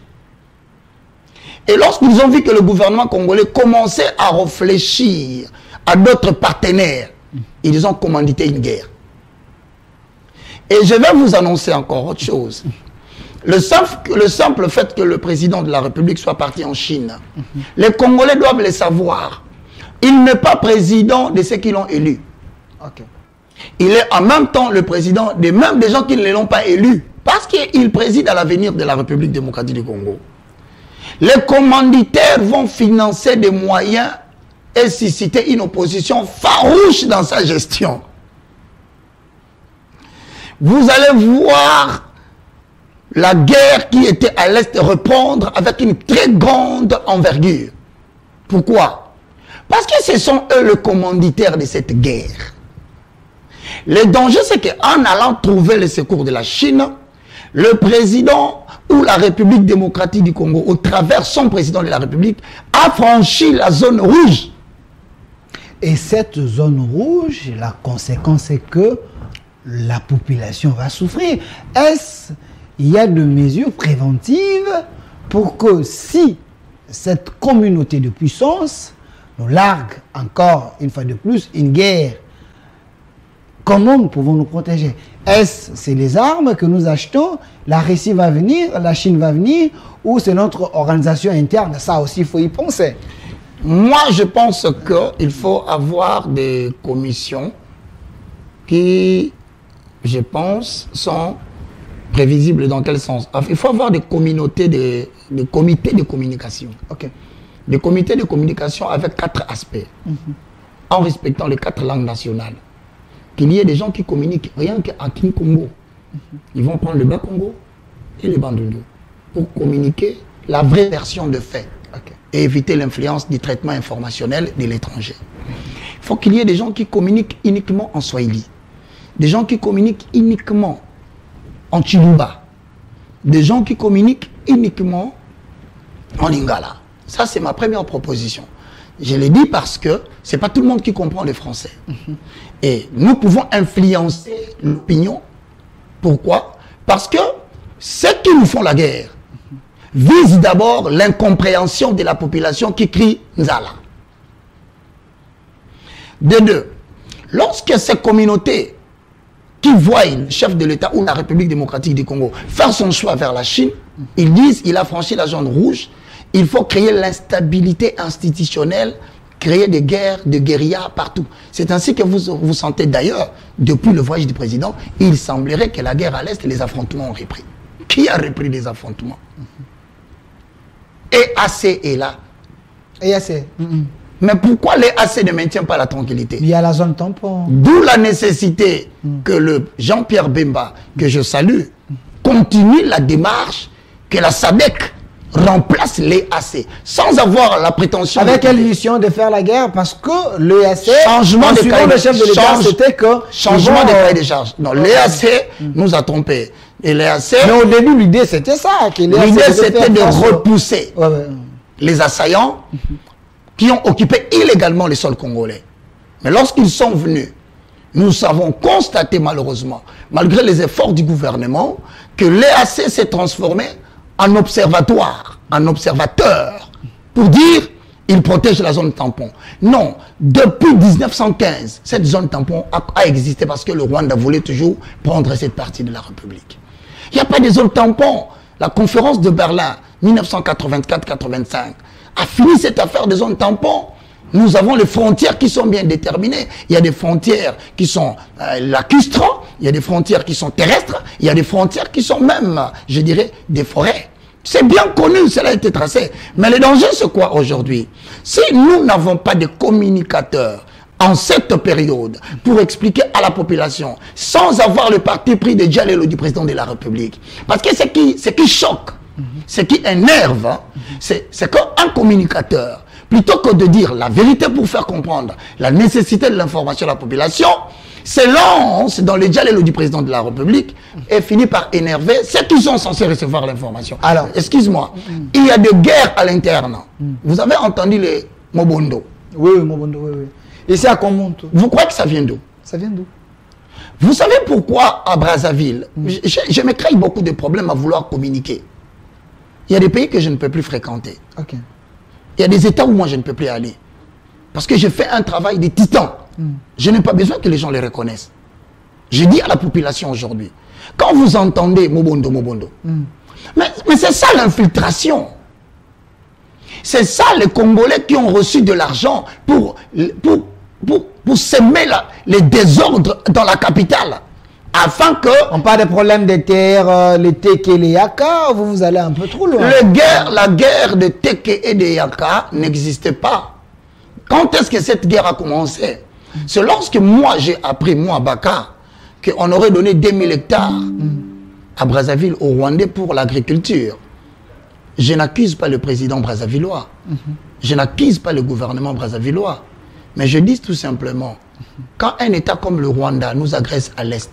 Et lorsqu'ils ont vu que le gouvernement congolais commençait à réfléchir à d'autres partenaires, ils ont commandité une guerre. Et je vais vous annoncer encore autre chose. Le simple fait que le président de la République soit parti en Chine, les Congolais doivent le savoir. Il n'est pas président de ceux qui l'ont élu. Il est en même temps le président même des gens qui ne l'ont pas élu, parce qu'il préside à l'avenir de la République démocratique du Congo. Les commanditaires vont financer des moyens et susciter une opposition farouche dans sa gestion. Vous allez voir la guerre qui était à l'Est reprendre avec une très grande envergure. Pourquoi? Parce que ce sont eux le commanditaire de cette guerre. Le danger, c'est qu'en allant trouver le secours de la Chine, le président ou la République démocratique du Congo, au travers son président de la République, a franchi la zone rouge. Et cette zone rouge, la conséquence est que la population va souffrir. Est-ce qu'il y a des mesures préventives pour que si cette communauté de puissance nous largue encore une fois de plus une guerre, comment nous pouvons nous protéger? Est-ce c'est les armes que nous achetons, la Russie va venir, la Chine va venir, ou c'est notre organisation interne? Ça aussi, il faut y penser. Moi, je pense qu'il faut avoir des commissions qui je pense, sont prévisibles dans quel sens? Il faut avoir des communautés, des comités de communication. Ok. Des comités de communication avec 4 aspects, en respectant les 4 langues nationales. Qu'il y ait des gens qui communiquent rien qu'à King-Congo. Ils vont prendre le Bas-Congo et le Bandundu pour communiquer la vraie version de fait et éviter l'influence du traitement informationnel de l'étranger. Il faut qu'il y ait des gens qui communiquent uniquement en Swahili, des gens qui communiquent uniquement en Chiluba, des gens qui communiquent uniquement en Lingala. Ça, c'est ma première proposition. Je l'ai dit parce que ce n'est pas tout le monde qui comprend le français. Et nous pouvons influencer l'opinion. Pourquoi? Parce que ceux qui nous font la guerre visent d'abord l'incompréhension de la population qui crie Nzala. De deux, lorsque ces communautés qui voient le chef de l'État ou la République démocratique du Congo faire son choix vers la Chine, ils disent qu'il a franchi la zone rouge, il faut créer l'instabilité institutionnelle, créer des guerres, des guérillas partout. C'est ainsi que vous sentez d'ailleurs, depuis le voyage du président, il semblerait que la guerre à l'Est, les affrontements ont repris. Qui a repris les affrontements? EAC est là. EAC. Mais pourquoi l'EAC ne maintient pas la tranquillité? Il y a la zone tampon. D'où la nécessité que le Jean-Pierre Bemba, que je salue, continue la démarche que la SADC remplace l'EAC, sans avoir la prétention... Avec quelle mission de faire la guerre? Parce que l'EAC, changement de cahier le chef de l'État, c'était que... Changement de cahier de charge. Non, l'EAC nous a trompés. Et l'EAC... Mais au début, l'idée, c'était ça. L'idée, c'était de repousser les assaillants qui ont occupé illégalement les sols congolais. Mais lorsqu'ils sont venus, nous avons constaté malheureusement, malgré les efforts du gouvernement, que l'EAC s'est transformé en observatoire, en observateur, pour dire il protège la zone tampon. Non, depuis 1915, cette zone tampon a existé parce que le Rwanda voulait toujours prendre cette partie de la République. Il n'y a pas de zone tampon. La conférence de Berlin, 1984-85, a fini cette affaire de zone tampon. Nous avons les frontières qui sont bien déterminées. Il y a des frontières qui sont lacustres, il y a des frontières qui sont terrestres, il y a des frontières qui sont même, je dirais, des forêts. C'est bien connu, cela a été tracé. Mais le danger, c'est quoi aujourd'hui? Si nous n'avons pas de communicateurs en cette période pour expliquer à la population, sans avoir le parti pris de Diallo du président de la République, parce que ce qui choque, ce qui énerve, c'est qu'un communicateur, plutôt que de dire la vérité pour faire comprendre la nécessité de l'information à la population, s'élance dans les dialogues du président de la République et finit par énerver ceux qui sont censés recevoir l'information. Alors, excuse-moi, il y a des guerres à l'interne. Vous avez entendu les Mobondo? Oui, Mobondo, oui. Et c'est à Komonto. Vous croyez que ça vient d'où? Ça vient d'où? Vous savez pourquoi à Brazzaville, je me crée beaucoup de problèmes à vouloir communiquer. Il y a des pays que je ne peux plus fréquenter. Ok. Il y a des États où moi je ne peux plus aller. Parce que j'ai fait un travail de titan. Je n'ai pas besoin que les gens les reconnaissent. Je dis à la population aujourd'hui, quand vous entendez Mobondo, mais c'est ça l'infiltration. C'est ça les Congolais qui ont reçu de l'argent pour semer les désordres dans la capitale. Afin que... On parle des problèmes des terres, les Teke et les Yaka, vous allez un peu trop loin. La guerre de Teke et de Yaka n'existait pas. Quand est-ce que cette guerre a commencé? C'est lorsque moi j'ai appris, moi Baka, qu'on aurait donné 2000 hectares à Brazzaville, au Rwandais, pour l'agriculture. Je n'accuse pas le président brazzavillois. Je n'accuse pas le gouvernement brazzavillois. Mais je dis tout simplement, quand un État comme le Rwanda nous agresse à l'Est,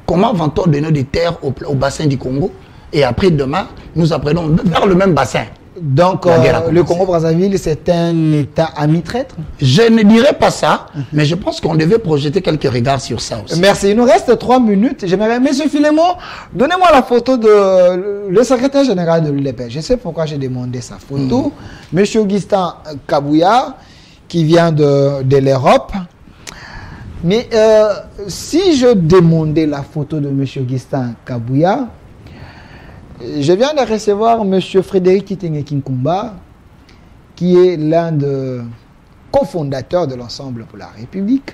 comment va-t-on donner des terres au bassin du Congo et après demain, nous apprenons vers le même bassin? Donc, le Congo-Brazzaville, c'est un État ami traître? Je ne dirais pas ça, mais je pense qu'on devait projeter quelques regards sur ça aussi. Merci. Il nous reste 3 minutes. J'aimerais, Monsieur Filemon, donnez-moi la photo de le secrétaire général de l'UDP. Je sais pourquoi j'ai demandé sa photo. Monsieur Augustin Kabouya, qui vient de l'Europe. Mais si je demandais la photo de Monsieur Augustin Kabouya, je viens de recevoir M. Frédéric Kitenge Kinkumba, qui est l'un des cofondateurs de l'Ensemble pour la République.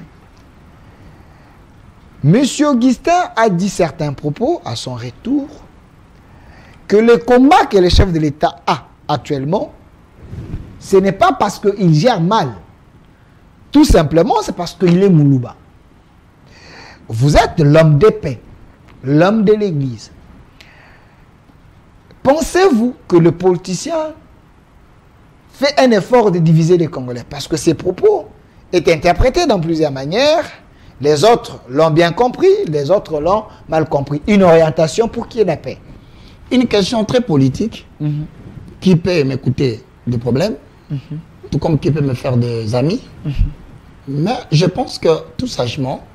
Monsieur Augustin a dit certains propos à son retour que le combat que le chef de l'État a actuellement, ce n'est pas parce qu'il gère mal. Tout simplement, c'est parce qu'il est Moulouba. Vous êtes l'homme d'épée, l'homme de l'Église. Pensez-vous que le politicien fait un effort de diviser les Congolais? Parce que ses propos est interprété dans plusieurs manières. Les autres l'ont bien compris, les autres l'ont mal compris. Une orientation pour qui est la paix? Une question très politique. Qui peut m'écouter des problèmes, tout comme qui peut me faire des amis. Mais je pense que, tout sagement,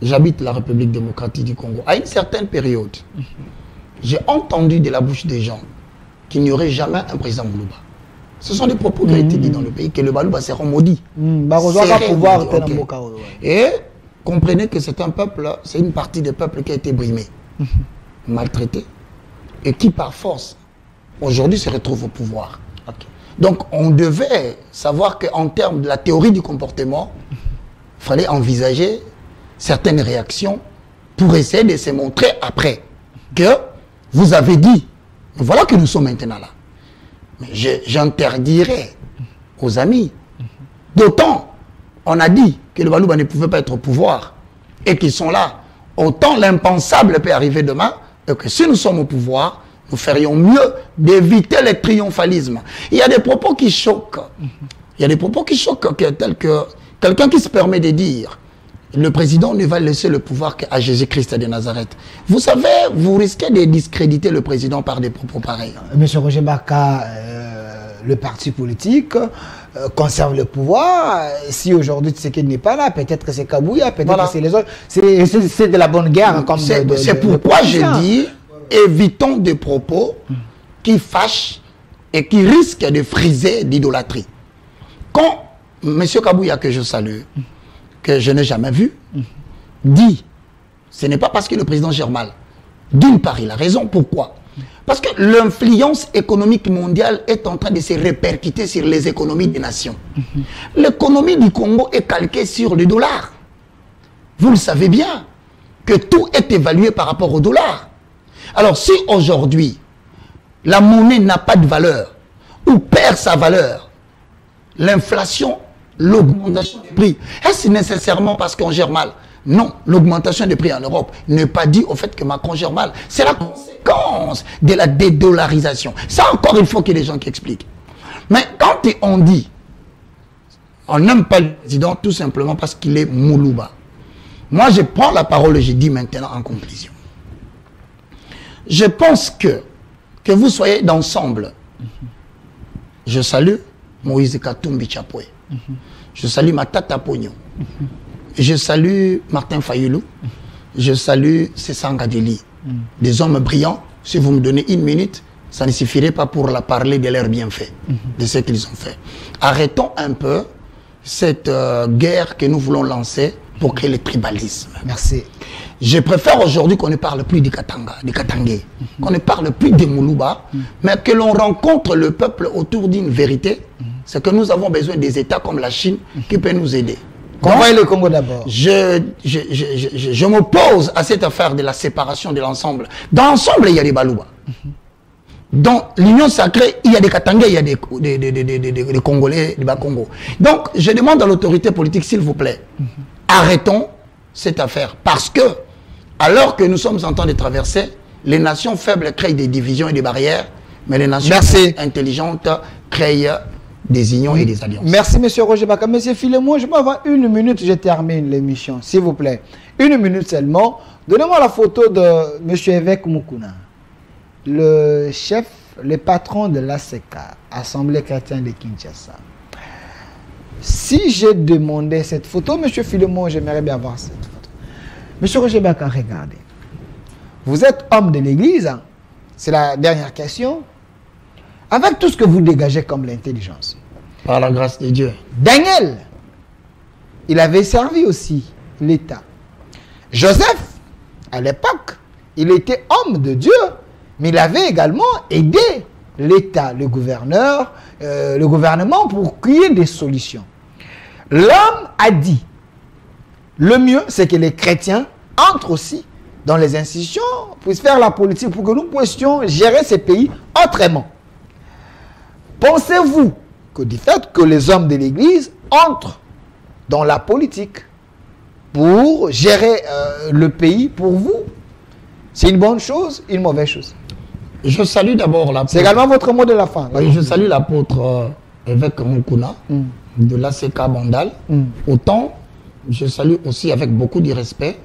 j'habite la République démocratique du Congo. À une certaine période, j'ai entendu de la bouche des gens qu'il n'y aurait jamais un président Moulouba. Ce sont des propos qui ont été dits dans le pays, que le Balouba sera maudit. Et comprenez que c'est un peuple, c'est une partie du peuple qui a été brimé, maltraité, et qui par force, aujourd'hui, se retrouve au pouvoir. Donc on devait savoir qu'en termes de la théorie du comportement, il fallait envisager certaines réactions pour essayer de se montrer après que vous avez dit, voilà que nous sommes maintenant là. Mais j'interdirais aux amis. D'autant, on a dit que le Balouba ne pouvait pas être au pouvoir et qu'ils sont là. Autant l'impensable peut arriver demain et que si nous sommes au pouvoir, nous ferions mieux d'éviter le triomphalisme. Il y a des propos qui choquent. Il y a des propos qui choquent, tels que quelqu'un qui se permet de dire le président ne va laisser le pouvoir qu'à Jésus-Christ de Nazareth. Vous savez, vous risquez de discréditer le président par des propos pareils. Monsieur Roger Baka, le parti politique conserve le pouvoir. Si aujourd'hui Tshisekedi n'est pas là, peut-être que c'est Kabouya, peut-être que c'est les autres. C'est de la bonne guerre. C'est pourquoi je dis, évitons des propos qui fâchent et qui risquent de friser l'idolâtrie. Quand M. Kabouya, que je salue, que je n'ai jamais vu, dit, ce n'est pas parce que le président gère mal. D'une part, il a raison. Pourquoi? Parce que l'influence économique mondiale est en train de se répercuter sur les économies des nations. L'économie du Congo est calquée sur le dollar. Vous le savez bien, que tout est évalué par rapport au dollar. Alors, si aujourd'hui, la monnaie n'a pas de valeur, ou perd sa valeur, l'inflation, l'augmentation des prix, est-ce nécessairement parce qu'on gère mal? Non, l'augmentation des prix en Europe n'est pas due au fait que Macron gère mal. C'est la conséquence de la dédollarisation. Ça encore, il faut que les gens qui expliquent. Mais quand on dit, on n'aime pas le président tout simplement parce qu'il est Moulouba. Moi, je prends la parole et je dis maintenant en conclusion. Je pense que vous soyez d'ensemble. Je salue Moïse Katumbi Chapoué. Je salue Matata Pogno. Je salue Martin Fayoulou. Je salue Sessanga Deli. Des hommes brillants. Si vous me donnez une minute, ça ne suffirait pas pour la parler de leurs bienfaits, de ce qu'ils ont fait. Arrêtons un peu cette guerre que nous voulons lancer pour créer le tribalisme. Merci. Je préfère aujourd'hui qu'on ne parle plus du Katanga, des Katangais, qu'on ne parle plus des Moulouba, mais que l'on rencontre le peuple autour d'une vérité. C'est que nous avons besoin des États comme la Chine qui peuvent nous aider. Convoyez le Congo d'abord. Je m'oppose à cette affaire de la séparation de l'ensemble. Dans l'ensemble, il y a des Balouba. Dans l'Union sacrée, il y a des Katangais, il y a des Congolais, des Bas-Congo. Donc, je demande à l'autorité politique, s'il vous plaît, arrêtons cette affaire. Parce que, alors que nous sommes en train de traverser, les nations faibles créent des divisions et des barrières, mais les nations intelligentes créent des unions et des alliances. Merci, M. Roger Baka. M. Philemon, je peux avoir une minute, je termine l'émission, s'il vous plaît. Une minute seulement. Donnez-moi la photo de M. Évêque Mukuna, le chef, le patron de l'ACK, Assemblée chrétienne de Kinshasa. Si j'ai demandé cette photo, M. Philemon, j'aimerais bien voir cette photo. M. Roger Baka, regardez. Vous êtes homme de l'Église, hein? C'est la dernière question. Avec tout ce que vous dégagez comme l'intelligence. Par la grâce de Dieu. Daniel, il avait servi aussi l'État. Joseph, à l'époque, il était homme de Dieu, mais il avait également aidé l'État, le gouverneur, le gouvernement pour qu'il y ait des solutions. L'homme a dit, Le mieux, c'est que les chrétiens entrent aussi dans les institutions, puissent faire la politique pour que nous puissions gérer ces pays autrement. Pensez-vous que du fait que les hommes de l'Église entrent dans la politique pour gérer le pays pour vous, c'est une bonne chose, une mauvaise chose? Je salue d'abord l'apôtre. C'est également votre mot de la fin. Oui, je salue l'apôtre évêque Mukuna de l'ACK Bandal. Autant, je salue aussi avec beaucoup de respect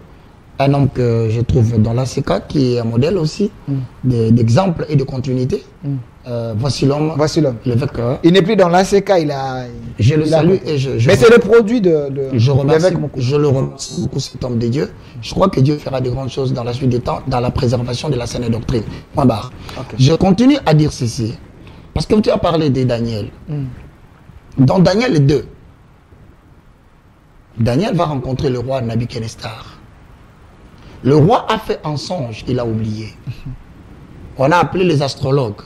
un homme que je trouve dans l'ACK qui est un modèle aussi d'exemple et de continuité. Voici l'homme. Voici l'homme. L'évêque. Il n'est plus dans l'ACK, il a... Je le salue et mais c'est le produit de je remercie, Mukuna. je le remercie beaucoup, cet homme de Dieu. Je crois que Dieu fera de grandes choses dans la suite des temps, dans la préservation de la saine doctrine. Point barre. Okay. Je continue à dire ceci. Parce que tu as parlé de Daniel. Dans Daniel 2, Daniel va rencontrer le roi Nabuchodonosor. Le roi a fait un songe qu'il a oublié. On a appelé les astrologues,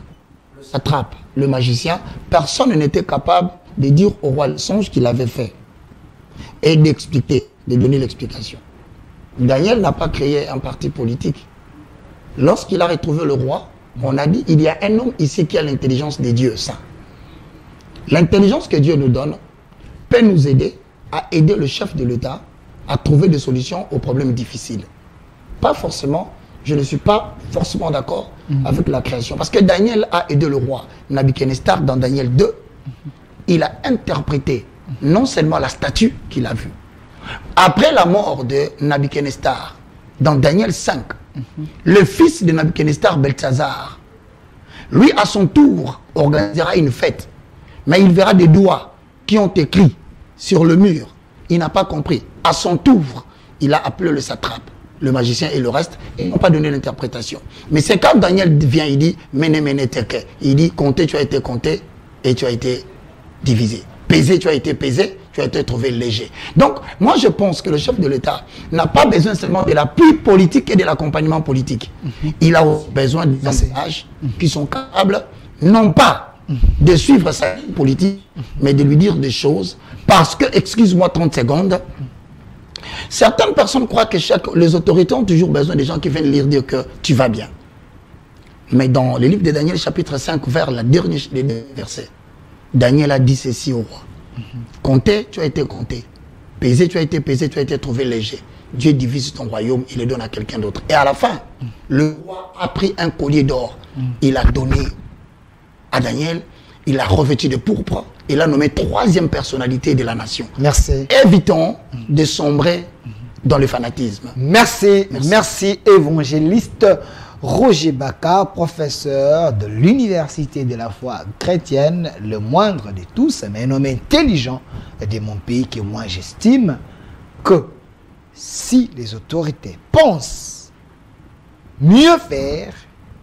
le satrape, le magicien. Personne n'était capable de dire au roi le songe qu'il avait fait et d'expliquer, de donner l'explication. Daniel n'a pas créé un parti politique. Lorsqu'il a retrouvé le roi, on a dit, il y a un homme ici qui a l'intelligence des dieux saints. L'intelligence que Dieu nous donne peut nous aider à aider le chef de l'État à trouver des solutions aux problèmes difficiles. Pas forcément, je ne suis pas forcément d'accord avec la création. Parce que Daniel a aidé le roi Nabuchodonosor dans Daniel 2. Il a interprété non seulement la statue qu'il a vue. Après la mort de Nabuchodonosor, dans Daniel 5, le fils de Nabuchodonosor, Belshazar, lui à son tour organisera une fête. Mais il verra des doigts qui ont écrit sur le mur. Il n'a pas compris. À son tour, il a appelé le satrape, le magicien et le reste, et ils n'ont pas donné l'interprétation. Mais c'est quand Daniel vient, il dit, mene mene teke. Il dit, compté, tu as été compté, et tu as été divisé. Pesé, tu as été pesé, tu as été trouvé léger. Donc, moi je pense que le chef de l'État n'a pas besoin seulement de l'appui politique et de l'accompagnement politique. Il a besoin des enseignages qui sont capables, non pas de suivre sa politique, mais de lui dire des choses, parce que, excuse-moi 30 secondes, certaines personnes croient que les autorités ont toujours besoin des gens qui viennent lire dire que tu vas bien. Mais dans le livre de Daniel, chapitre 5, vers les derniers versets, Daniel a dit ceci au roi. Compté, tu as été compté. Pesé, tu as été pesé, tu as été trouvé léger. Dieu divise ton royaume, il le donne à quelqu'un d'autre. Et à la fin, le roi a pris un collier d'or. Il a donné à Daniel, il l'a revêtu de pourpre, il l'a nommé troisième personnalité de la nation. Merci. Évitons de sombrer dans le fanatisme. Merci, merci évangéliste Roger Baka, professeur de l'Université de la foi chrétienne, le moindre de tous, mais un homme intelligent de mon pays que moi j'estime que si les autorités pensent mieux faire,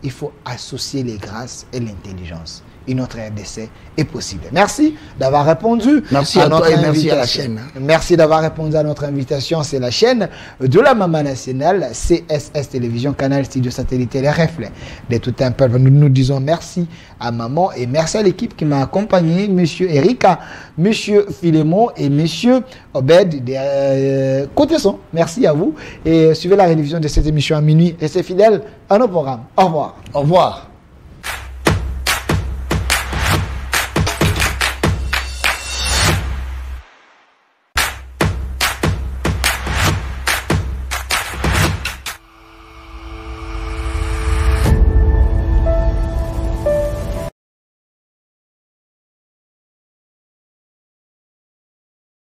il faut associer les grâces et l'intelligence. Une autre RDC est possible. Merci d'avoir répondu à notre invitation. Merci à la chaîne. Merci d'avoir répondu à notre invitation. C'est la chaîne de la Maman Nationale, CSS Télévision, Canal Studio Satellite, les reflets de tout un peuple. Nous disons merci à Maman et merci à l'équipe qui m'a accompagné, Monsieur Erika, Monsieur Philémon et Monsieur Obed de Côté Son. Merci à vous et suivez la révision de cette émission à minuit. Restez fidèles à nos programmes. Au revoir. Au revoir.